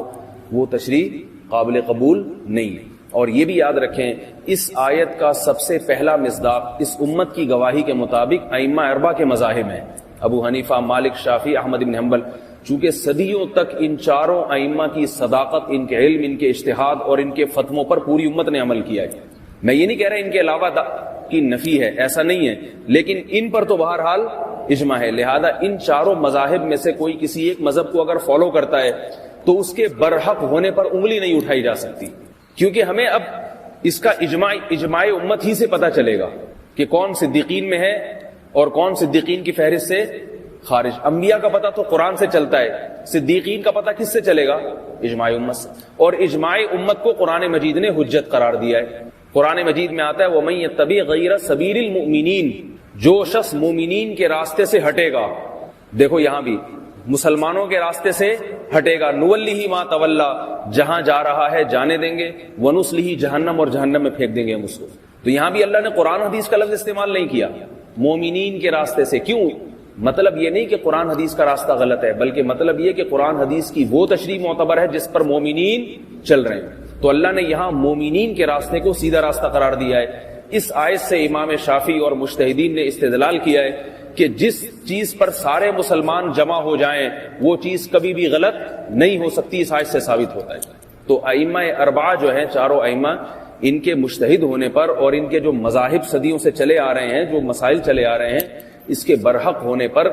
وہ تشریح قابل قبول نہیں ہے۔ اور یہ بھی یاد رکھیں اس آیت کا سب سے پہلا مصداق اس امت کی گواہی کے مطابق ائمہ اربعہ کے مذاہب ہیں، ابو حنیفہ، مالک، شافعی، احمد بن حنبل۔ چونکہ صدیوں تک ان چاروں ائمہ کی صداقت، ان کے علم، ان کے اجتہاد اور ان کے فتووں پر پوری امت نے عمل کیا ہے۔ میں یہ نہیں کہہ رہا ان کے علاوہ کی نفی ہے، ایسا نہیں ہے، لیکن ان پر تو بہرحال اجماع ہے۔ لہذا ان چاروں مذاہب میں سے کوئی کسی ایک مذہب کو اگر فالو کرتا ہے تو اس کے برحق ہونے پر انگلی نہیں اٹھائی جا سکتی، کیونکہ ہمیں اب اس کا اجماع امت ہی سے پتہ چلے گا کہ کون صدیقین میں ہے اور کون صدیقین کی فہرست سے خارج۔ انبیاء کا پتہ تو قرآن سے چلتا ہے، صدیقین کا پتہ کس سے چلے گا؟ اجماع امت سے۔ اور اجماع امت کو قرآن مجید نے حجت قرار دیا ہے۔ قرآن مجید میں آتا ہے وَمَن يَتَّبِعْ غَيْرَ سَبِيلِ الْمُؤْمِنِينَ، جو شخص مومنین کے راستے سے ہٹے گا، دیکھو یہاں بھی مسلمانوں کے راستے سے ہٹے گا، نُوَلِّهِ مَا تَوَلَّى، جہاں جا رہا ہے جانے دیں گے، وَنُصْلِهِ جہنم، اور جہنم میں پھینک دیں گے ہم اس کو۔ تو یہاں بھی اللہ نے قرآن حدیث کا لفظ استعمال نہیں کیا، مومنین کے راستے سے۔ کیوں؟ مطلب یہ نہیں کہ قرآن حدیث کا راستہ غلط ہے، بلکہ مطلب یہ کہ قرآن حدیث کی وہ تشریح معتبر ہے جس پر مومنین چل رہے ہیں۔ تو اللہ نے یہاں مومنین کے راستے کو سیدھا راستہ قرار دیا ہے۔ اس آیت سے امام شافعی اور مجتہدین نے استدلال کیا ہے کہ جس چیز پر سارے مسلمان جمع ہو جائیں وہ چیز کبھی بھی غلط نہیں ہو سکتی، اس آیت سے ثابت ہوتا ہے۔ تو ائمہ اربعہ جو ہیں، چاروں ائمہ، ان کے مجتہد ہونے پر اور ان کے جو مذاہب صدیوں سے چلے آ رہے ہیں، جو مسائل چلے آ رہے ہیں، اس کے برحق ہونے پر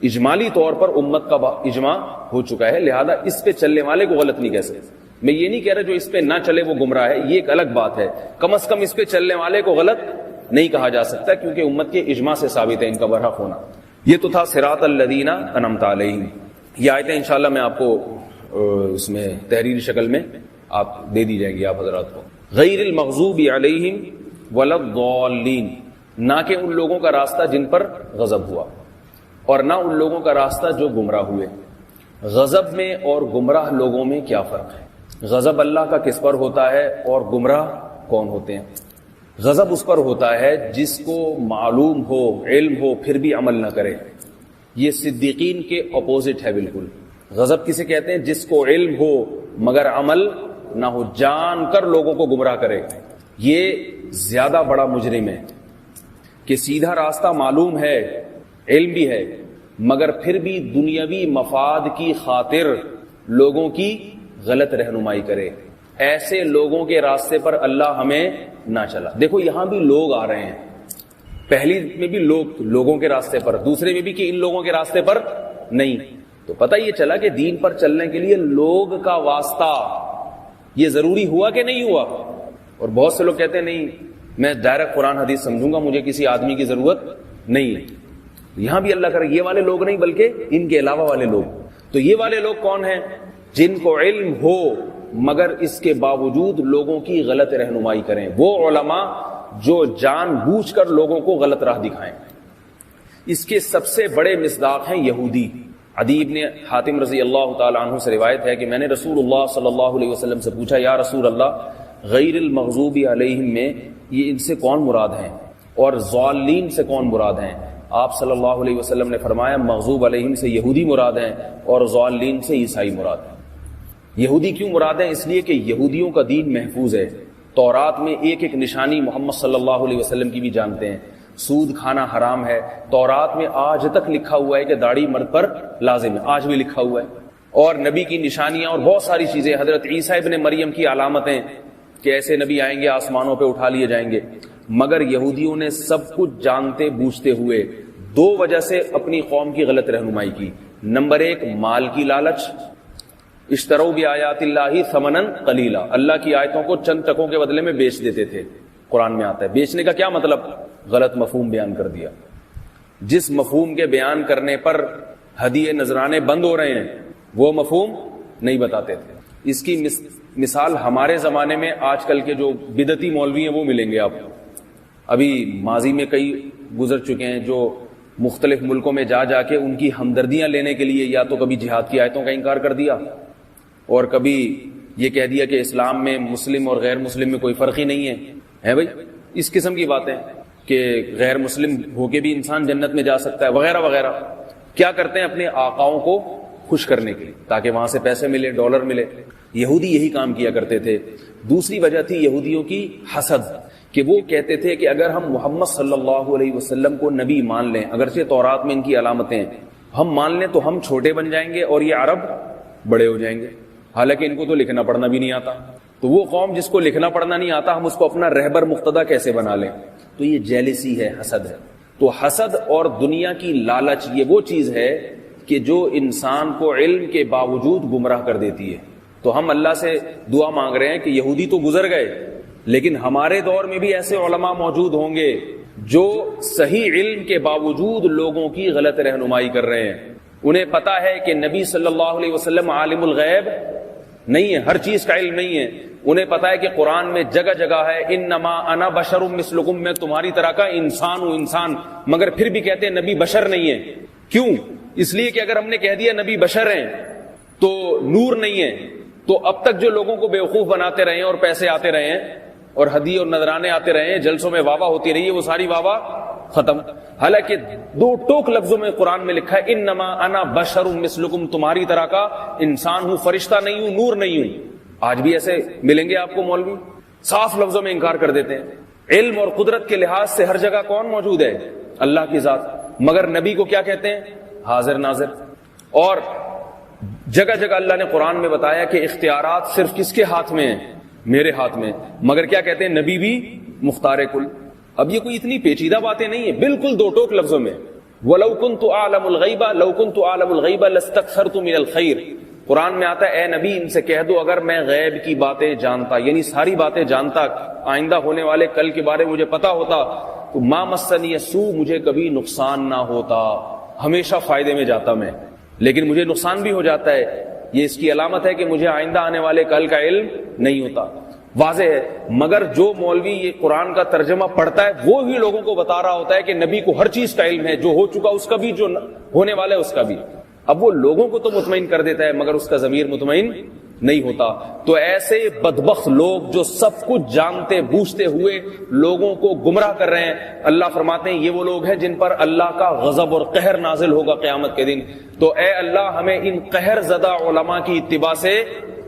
اجمالی طور پر امت کا اجماع ہو چکا ہے، لہذا اس پہ چلنے والے کو غلط نہیں کہہ سکتے۔ میں یہ نہیں کہہ رہا جو اس پہ نہ چلے وہ گمراہ ہے، یہ ایک الگ بات ہے، کم از کم اس پہ چلنے والے کو غلط نہیں کہا جا سکتا، کیونکہ امت کے اجماع سے ثابت ہے ان کا برحق ہونا۔ یہ تو تھا صراط الذین انعمت علیہم۔ یہ آیتیں انشاءاللہ میں آپ کو اس میں تحریری شکل میں آپ دے دی جائیں گی آپ حضرات کو۔ غیر المغضوب علیہم ولا الضالین، نہ کہ ان لوگوں کا راستہ جن پر غضب ہوا، اور نہ ان لوگوں کا راستہ جو گمراہ ہوئے۔ غضب میں اور گمراہ لوگوں میں کیا فرق ہے؟ غضب اللہ کا کس پر ہوتا ہے اور گمراہ کون ہوتے ہیں؟ غضب اس پر ہوتا ہے جس کو معلوم ہو، علم ہو، پھر بھی عمل نہ کرے۔ یہ صدیقین کے اپوزٹ ہے بالکل۔ غضب کسے کہتے ہیں؟ جس کو علم ہو مگر عمل نہ ہو، جان کر لوگوں کو گمراہ کرے، یہ زیادہ بڑا مجرم ہے۔ کہ سیدھا راستہ معلوم ہے، علم بھی ہے، مگر پھر بھی دنیاوی مفاد کی خاطر لوگوں کی غلط رہنمائی کرے، ایسے لوگوں کے راستے پر اللہ ہمیں نہ چلا۔ دیکھو یہاں بھی لوگ آ رہے ہیں، پہلی میں بھی لوگوں کے راستے پر، دوسرے میں بھی کہ ان لوگوں کے راستے پر نہیں۔ تو پتہ یہ چلا کہ دین پر چلنے کے لیے لوگ کا واسطہ یہ ضروری ہوا کہ نہیں ہوا۔ اور بہت سے لوگ کہتے ہیں نہیں میں ڈائریکٹ قرآن حدیث سمجھوں گا، مجھے کسی آدمی کی ضرورت نہیں ہے۔ یہاں بھی اللہ کرے یہ والے لوگ نہیں بلکہ ان کے علاوہ والے لوگ۔ تو یہ والے لوگ کون ہیں؟ جن کو علم ہو مگر اس کے باوجود لوگوں کی غلط رہنمائی کریں، وہ علماء جو جان بوجھ کر لوگوں کو غلط راہ دکھائیں۔ اس کے سب سے بڑے مصداق ہیں یہودی۔ عدی بن حاتم رضی اللہ تعالی عنہ سے روایت ہے کہ میں نے رسول اللہ صلی اللہ علیہ وسلم سے پوچھا، یا رسول اللہ غیر المغضوب علیہم میں یہ ان سے کون مراد ہیں اور ضالین سے کون مراد ہیں؟ آپ صلی اللہ علیہ وسلم نے فرمایا مغضوب علیہم سے یہودی مراد ہیں اور ضالین سے عیسائی مراد ہیں۔ یہودی کیوں مراد ہیں؟ اس لیے کہ یہودیوں کا دین محفوظ ہے، تورات میں ایک ایک نشانی محمد صلی اللہ علیہ وسلم کی بھی جانتے ہیں، سود کھانا حرام ہے، تورات میں آج تک لکھا ہوا ہے کہ داڑھی مرد پر لازم ہے، آج بھی لکھا ہوا ہے، اور نبی کی نشانیاں اور بہت ساری چیزیں، حضرت عیسیٰ ابن مریم کی علامتیں کہ ایسے نبی آئیں گے آسمانوں پہ اٹھا لیے جائیں گے۔ مگر یہودیوں نے سب کچھ جانتے بوجھتے ہوئے دو وجہ سے اپنی قوم کی غلط رہنمائی کی۔ نمبر ایک مال کی لالچ، اشتروا بآیات اللہ ثمنا قلیلا، اللہ کی آیتوں کو چند ٹکوں کے بدلے میں بیچ دیتے تھے۔ قرآن میں آتا ہے بیچنے کا کیا مطلب؟ غلط مفہوم بیان کر دیا۔ جس مفہوم کے بیان کرنے پر ہدیے نذرانے بند ہو رہے ہیں وہ مفہوم نہیں بتاتے تھے۔ اس کی مثال ہمارے زمانے میں آج کل کے جو بدعتی مولوی ہیں وہ ملیں گے آپ۔ ابھی ماضی میں کئی گزر چکے ہیں جو مختلف ملکوں میں جا کے ان کی ہمدردیاں لینے کے لیے یا تو کبھی جہاد کی آیتوں کا انکار کر دیا اور کبھی یہ کہہ دیا کہ اسلام میں مسلم اور غیر مسلم میں کوئی فرق ہی نہیں ہے بھائی، اس قسم کی باتیں کہ غیر مسلم ہو کے بھی انسان جنت میں جا سکتا ہے وغیرہ وغیرہ۔ کیا کرتے ہیں؟ اپنے آقاؤں کو خوش کرنے کے لیے تاکہ وہاں سے پیسے ملے، ڈالر ملے۔ یہودی یہی کام کیا کرتے تھے۔ دوسری وجہ تھی یہودیوں کی حسد، کہ وہ کہتے تھے کہ اگر ہم محمد صلی اللہ علیہ وسلم کو نبی مان لیں، اگرچہ تورات میں ان کی علامتیں ہم مان لیں تو ہم چھوٹے بن جائیں گے اور یہ عرب بڑے ہو جائیں گے، حالانکہ ان کو تو لکھنا پڑھنا بھی نہیں آتا۔ تو وہ قوم جس کو لکھنا پڑھنا نہیں آتا ہم اس کو اپنا رہبر مقتدی کیسے بنا لیں؟ تو یہ جیلسی ہے، حسد ہے۔ تو حسد اور دنیا کی لالچ یہ وہ چیز ہے کہ جو انسان کو علم کے باوجود گمراہ کر دیتی ہے۔ تو ہم اللہ سے دعا مانگ رہے ہیں کہ یہودی تو گزر گئے، لیکن ہمارے دور میں بھی ایسے علماء موجود ہوں گے جو صحیح علم کے باوجود لوگوں کی غلط رہنمائی کر رہے ہیں۔ انہیں پتا ہے کہ نبی صلی اللہ علیہ وسلم عالم الغیب نہیں ہے، ہر چیز کا علم نہیں ہے۔ انہیں پتا ہے کہ قرآن میں جگہ جگہ ہے انما انا بشر مثلکم، میں تمہاری طرح کا انسان ہوں انسان، مگر پھر بھی کہتے ہیں نبی بشر نہیں ہے۔ کیوں؟ اس لیے کہ اگر ہم نے کہہ دیا نبی بشر ہیں تو نور نہیں ہے، تو اب تک جو لوگوں کو بیوقوف بناتے رہے ہیں اور پیسے آتے رہے ہیں اور ہدیے اور نذرانے آتے رہے ہیں، جلسوں میں واہ واہ ہوتی رہی ہے، وہ ساری واہ واہ ختم۔ حالانکہ دو ٹوک لفظوں میں قرآن میں لکھا ہے انما انا بشر مثلکم، تمہاری طرح کا انسان ہوں، فرشتہ نہیں ہوں، نور نہیں ہوں۔ آج بھی ایسے ملیں گے آپ کو مولوی، صاف لفظوں میں انکار کر دیتے ہیں۔ علم اور قدرت کے لحاظ سے ہر جگہ کون موجود ہے؟ اللہ کی ذات، مگر نبی کو کیا کہتے ہیں؟ حاضر ناظر۔ اور جگہ جگہ اللہ نے قرآن میں بتایا کہ اختیارات صرف کس کے ہاتھ میں ہیں؟ میرے ہاتھ میں، مگر کیا کہتے ہیں؟ نبی بھی مختار کل۔ اب یہ کوئی اتنی پیچیدہ باتیں نہیں ہیں، بالکل دو ٹوک لفظوں میں۔ وَلَوْ كُنْتُ أَعْلَمُ الْغَيْبَ لَوْ كُنْتُ أَعْلَمُ الْغَيْبَ لَاسْتَكْثَرْتُ مِنَ الْخَيْرِ۔ قرآن میں آتا ہے اے نبی ان سے کہہ دو اگر میں غیب کی باتیں جانتا، یعنی ساری باتیں جانتا، آئندہ ہونے والے کل کے بارے مجھے پتا ہوتا تو ما مسنی السوء، مجھے کبھی نقصان نہ ہوتا، ہمیشہ فائدے میں جاتا میں، لیکن مجھے نقصان بھی ہو جاتا ہے۔ یہ اس کی علامت ہے کہ مجھے آئندہ آنے والے کل کا علم نہیں ہوتا۔ واضح ہے، مگر جو مولوی یہ قرآن کا ترجمہ پڑھتا ہے وہ ہی لوگوں کو بتا رہا ہوتا ہے کہ نبی کو ہر چیز کا علم ہے، جو ہو چکا اس کا بھی، جو ہونے والا ہے اس کا بھی۔ اب وہ لوگوں کو تو مطمئن کر دیتا ہے مگر اس کا ضمیر مطمئن نہیں ہوتا۔ تو ایسے بدبخت لوگ جو سب کچھ جانتے بوجھتے ہوئے لوگوں کو گمراہ کر رہے ہیں، اللہ فرماتے ہیں یہ وہ لوگ ہیں جن پر اللہ کا غضب اور قہر نازل ہوگا قیامت کے دن۔ تو اے اللہ ہمیں ان قہر زدہ علماء کی اتباع سے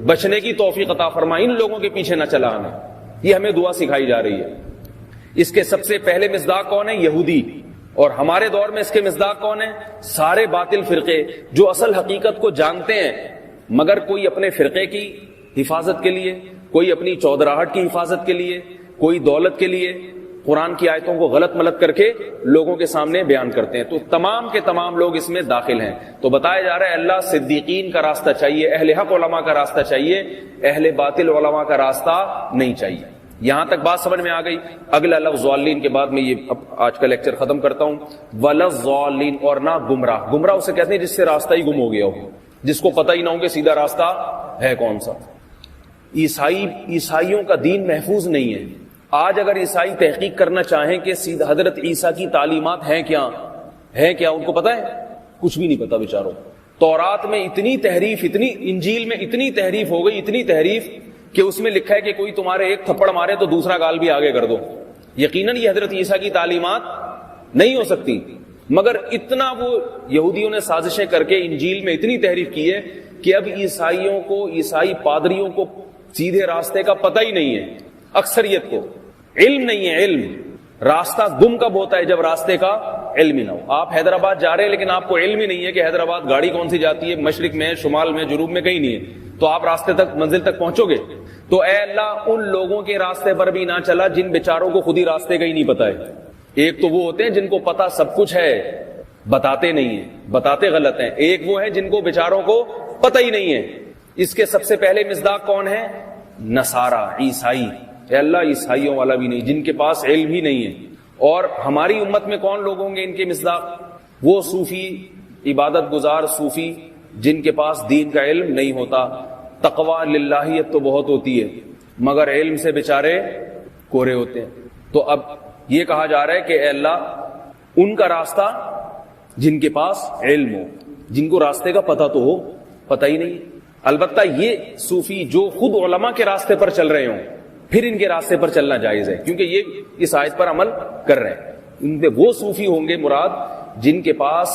بچنے کی توفیق عطا فرما، ان لوگوں کے پیچھے نہ چلا ہمیں، یہ ہمیں دعا سکھائی جا رہی ہے۔ اس کے سب سے پہلے مصداق کون ہے؟ یہودی. اور ہمارے دور میں اس کے مصداق کون ہیں؟ سارے باطل فرقے جو اصل حقیقت کو جانتے ہیں مگر کوئی اپنے فرقے کی حفاظت کے لیے، کوئی اپنی چودراہٹ کی حفاظت کے لیے، کوئی دولت کے لیے قرآن کی آیتوں کو غلط ملت کر کے لوگوں کے سامنے بیان کرتے ہیں. تو تمام کے تمام لوگ اس میں داخل ہیں. تو بتایا جا رہا ہے اللہ صدیقین کا راستہ چاہیے، اہل حق علماء کا راستہ چاہیے، اہل باطل علماء کا راستہ نہیں چاہیے. یہاں تک بات سمجھ میں آ گئی. اگلا لفظ ضالین کے بعد میں یہ آج کا لیکچر ختم کرتا ہوں. ولضالین، اور نہ گمراہ. گمراہ اسے کہتے ہیں جس سے راستہ ہی گم ہو گیا ہو، جس کو پتہ ہی نہ ہو کہ سیدھا راستہ ہے کون سا. عیسائیوں کا دین محفوظ نہیں ہے. آج اگر عیسائی تحقیق کرنا چاہیں کہ سیدھا حضرت عیسیٰ کی تعلیمات ہیں کیا، ان کو پتہ ہے؟ کچھ بھی نہیں پتا بیچاروں. تورات میں اتنی تحریف، اتنی انجیل میں اتنی تحریف ہو گئی، اتنی تحریف کہ اس میں لکھا ہے کہ کوئی تمہارے ایک تھپڑ مارے تو دوسرا گال بھی آگے کر دو. یقیناً یہ حضرت عیسیٰ کی تعلیمات نہیں ہو سکتی، مگر اتنا وہ یہودیوں نے سازشیں کر کے انجیل میں اتنی تحریف کی ہے کہ اب عیسائیوں کو، عیسائی پادریوں کو سیدھے راستے کا پتہ ہی نہیں ہے. اکثریت کو علم نہیں ہے. علم راستہ گم کب ہوتا ہے؟ جب راستے کا علم ہی نہ ہو. آپ حیدرآباد جا رہے ہیں لیکن آپ کو علم ہی نہیں ہے کہ حیدرآباد گاڑی کون سی جاتی ہے، مشرق میں، شمال میں، جنوب میں، کہیں نہیں ہے، تو آپ راستے تک، منزل تک پہنچو گے؟ تو اے اللہ ان لوگوں کے راستے پر بھی نہ چلا جن بیچاروں کو خود ہی راستے کا ہی نہیں پتا ہے. ایک تو وہ ہوتے ہیں جن کو پتا سب کچھ ہے، بتاتے نہیں ہیں، بتاتے غلط ہیں. ایک وہ ہے جن کو بیچاروں کو پتہ ہی نہیں ہے. اس کے سب سے پہلے مصداق کون ہے؟ نصارہ، عیسائی. اے اللہ عیسائیوں والا بھی نہیں، جن کے پاس علم ہی نہیں ہے. اور ہماری امت میں کون لوگ ہوں گے ان کے مصداق؟ وہ صوفی، عبادت گزار صوفی جن کے پاس دین کا علم نہیں ہوتا. تقویٰ للہیت تو بہت ہوتی ہے مگر علم سے بیچارے کورے ہوتے ہیں. تو اب یہ کہا جا رہا ہے کہ اے اللہ ان کا راستہ جن کے پاس علم ہو، جن کو راستے کا پتہ تو ہو، پتہ ہی نہیں. البتہ یہ صوفی جو خود علماء کے راستے پر چل رہے ہوں پھر ان کے راستے پر چلنا جائز ہے، کیونکہ یہ اس آیت پر عمل کر رہے ہیں. ان پہ وہ صوفی ہوں گے مراد جن کے پاس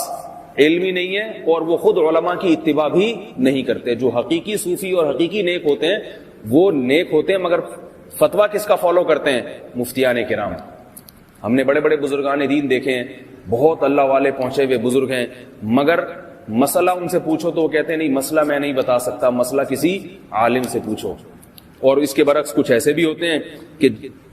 علم ہی نہیں ہے اور وہ خود علماء کی اتباع بھی نہیں کرتے. جو حقیقی صوفی اور حقیقی نیک ہوتے ہیں وہ نیک ہوتے ہیں مگر فتویٰ کس کا فالو کرتے ہیں؟ مفتیان کرام. ہم نے بڑے بڑے بزرگان دین دیکھے ہیں، بہت اللہ والے پہنچے ہوئے بزرگ ہیں، مگر مسئلہ ان سے پوچھو تو وہ کہتے ہیں نہیں مسئلہ میں نہیں بتا سکتا، مسئلہ کسی عالم سے پوچھو. اور اس کے برعکس کچھ ایسے بھی ہوتے ہیں کہ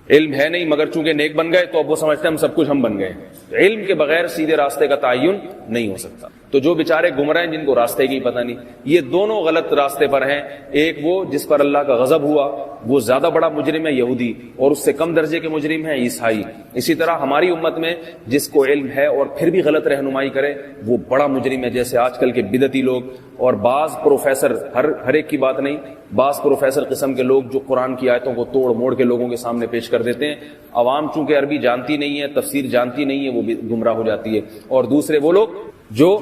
علم ہے نہیں مگر چونکہ نیک بن گئے تو اب وہ سمجھتے ہیں ہم سب کچھ ہم بن گئے. علم کے بغیر سیدھے راستے کا تعین نہیں ہو سکتا. تو جو بیچارے گمراہ ہیں جن کو راستے کی پتہ نہیں، یہ دونوں غلط راستے پر ہیں. ایک وہ جس پر اللہ کا غضب ہوا، وہ زیادہ بڑا مجرم ہے یہودی، اور اس سے کم درجے کے مجرم ہیں عیسائی. اسی طرح ہماری امت میں جس کو علم ہے اور پھر بھی غلط رہنمائی کرے وہ بڑا مجرم ہے، جیسے آج کل کے بدعتی لوگ اور بعض پروفیسر، ہر ایک کی بات نہیں، بعض پروفیسر قسم کے لوگ جو قرآن کی آیتوں کو توڑ موڑ کے لوگوں کے سامنے پیش کر دیتے ہیں. عوام چونکہ عربی جانتی نہیں ہے، تفسیر جانتی نہیں ہے، وہ بھی گمراہ ہو جاتی ہے. اور دوسرے وہ لوگ جو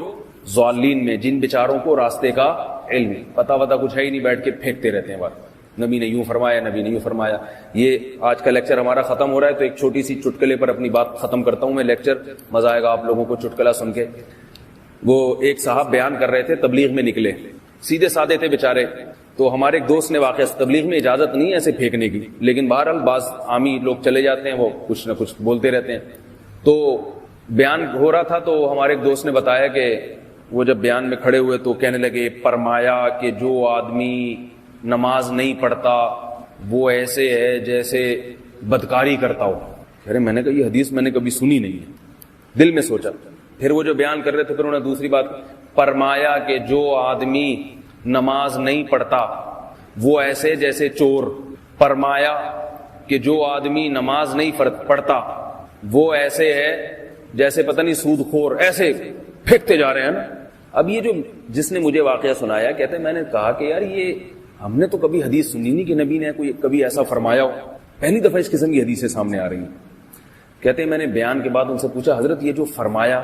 ضالین میں، جن بیچاروں کو راستے کا علم پتہ کچھ ہے ہی نہیں، بیٹھ کے پھینکتے رہتے ہیں بات، نبی نے یوں فرمایا، نبی نے یوں فرمایا. یہ آج کا لیکچر ہمارا ختم ہو رہا ہے تو ایک چھوٹی سی چٹکلے پر اپنی بات ختم کرتا ہوں میں. لیکچر مزہ آئے گا آپ لوگوں کو چٹکلا سن کے. وہ ایک صاحب بیان کر رہے تھے، تبلیغ میں نکلے، سیدھے سادے تھے بیچارے. تو ہمارے ایک دوست نے واقعہ، تبلیغ میں اجازت نہیں ہے ایسے پھینکنے کی، لیکن بہرحال بعض عامی لوگ چلے جاتے ہیں، وہ کچھ نہ کچھ بولتے رہتے ہیں. تو بیان ہو رہا تھا تو ہمارے ایک دوست نے بتایا کہ وہ جب بیان میں کھڑے ہوئے تو کہنے لگے فرمایا کہ جو آدمی نماز نہیں پڑھتا وہ ایسے ہے جیسے بدکاری کرتا ہو. ارے میں نے کہا یہ حدیث میں نے کبھی سنی نہیں ہے. دل میں سوچا. پھر وہ جو بیان کر رہے تھے پھر انہوں نے دوسری بات فرمایا کہ جو آدمی نماز نہیں پڑھتا وہ ایسے جیسے چور. فرمایا کہ جو آدمی نماز نہیں پڑھتا وہ ایسے ہے جیسے پتہ نہیں سود خور. ایسے پھینکتے جا رہے ہیں نا. اب یہ جو جس نے مجھے واقعہ سنایا کہتے ہیں میں نے کہا کہ یار یہ ہم نے تو کبھی حدیث سنی نہیں کہ نبی نے کوئی کبھی ایسا فرمایا ہو، پہلی دفعہ اس قسم کی حدیثیں سامنے آ رہی ہیں. کہتے ہیں میں نے بیان کے بعد ان سے پوچھا حضرت یہ جو فرمایا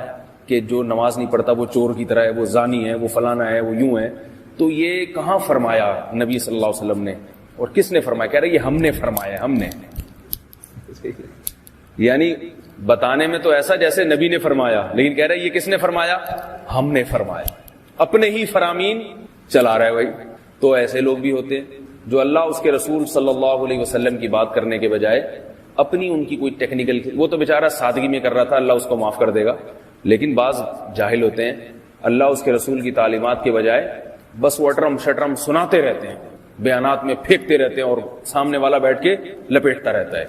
کہ جو نماز نہیں پڑھتا وہ چور کی طرح ہے، وہ زانی ہے، وہ فلانا ہے، وہ یوں ہے، تو یہ کہاں فرمایا نبی صلی اللہ علیہ وسلم نے اور کس نے فرمایا؟ کہہ رہے یہ ہم نے فرمایا. ہم نے یعنی بتانے میں تو ایسا جیسے نبی نے فرمایا، لیکن کہہ رہے یہ کس نے فرمایا؟ ہم نے فرمایا. اپنے ہی فرامین چلا رہا ہے بھائی. تو ایسے لوگ بھی ہوتے ہیں جو اللہ اس کے رسول صلی اللہ علیہ وسلم کی بات کرنے کے بجائے اپنی ان کی کوئی ٹیکنیکل، وہ تو بیچارہ سادگی میں کر رہا تھا، اللہ اس کو معاف کر دے گا. لیکن بعض جاہل ہوتے ہیں، اللہ اس کے رسول کی تعلیمات کے بجائے بس وہ اٹرم شٹرم سناتے رہتے ہیں، بیانات میں پھینکتے رہتے ہیں اور سامنے والا بیٹھ کے لپیٹتا رہتا ہے.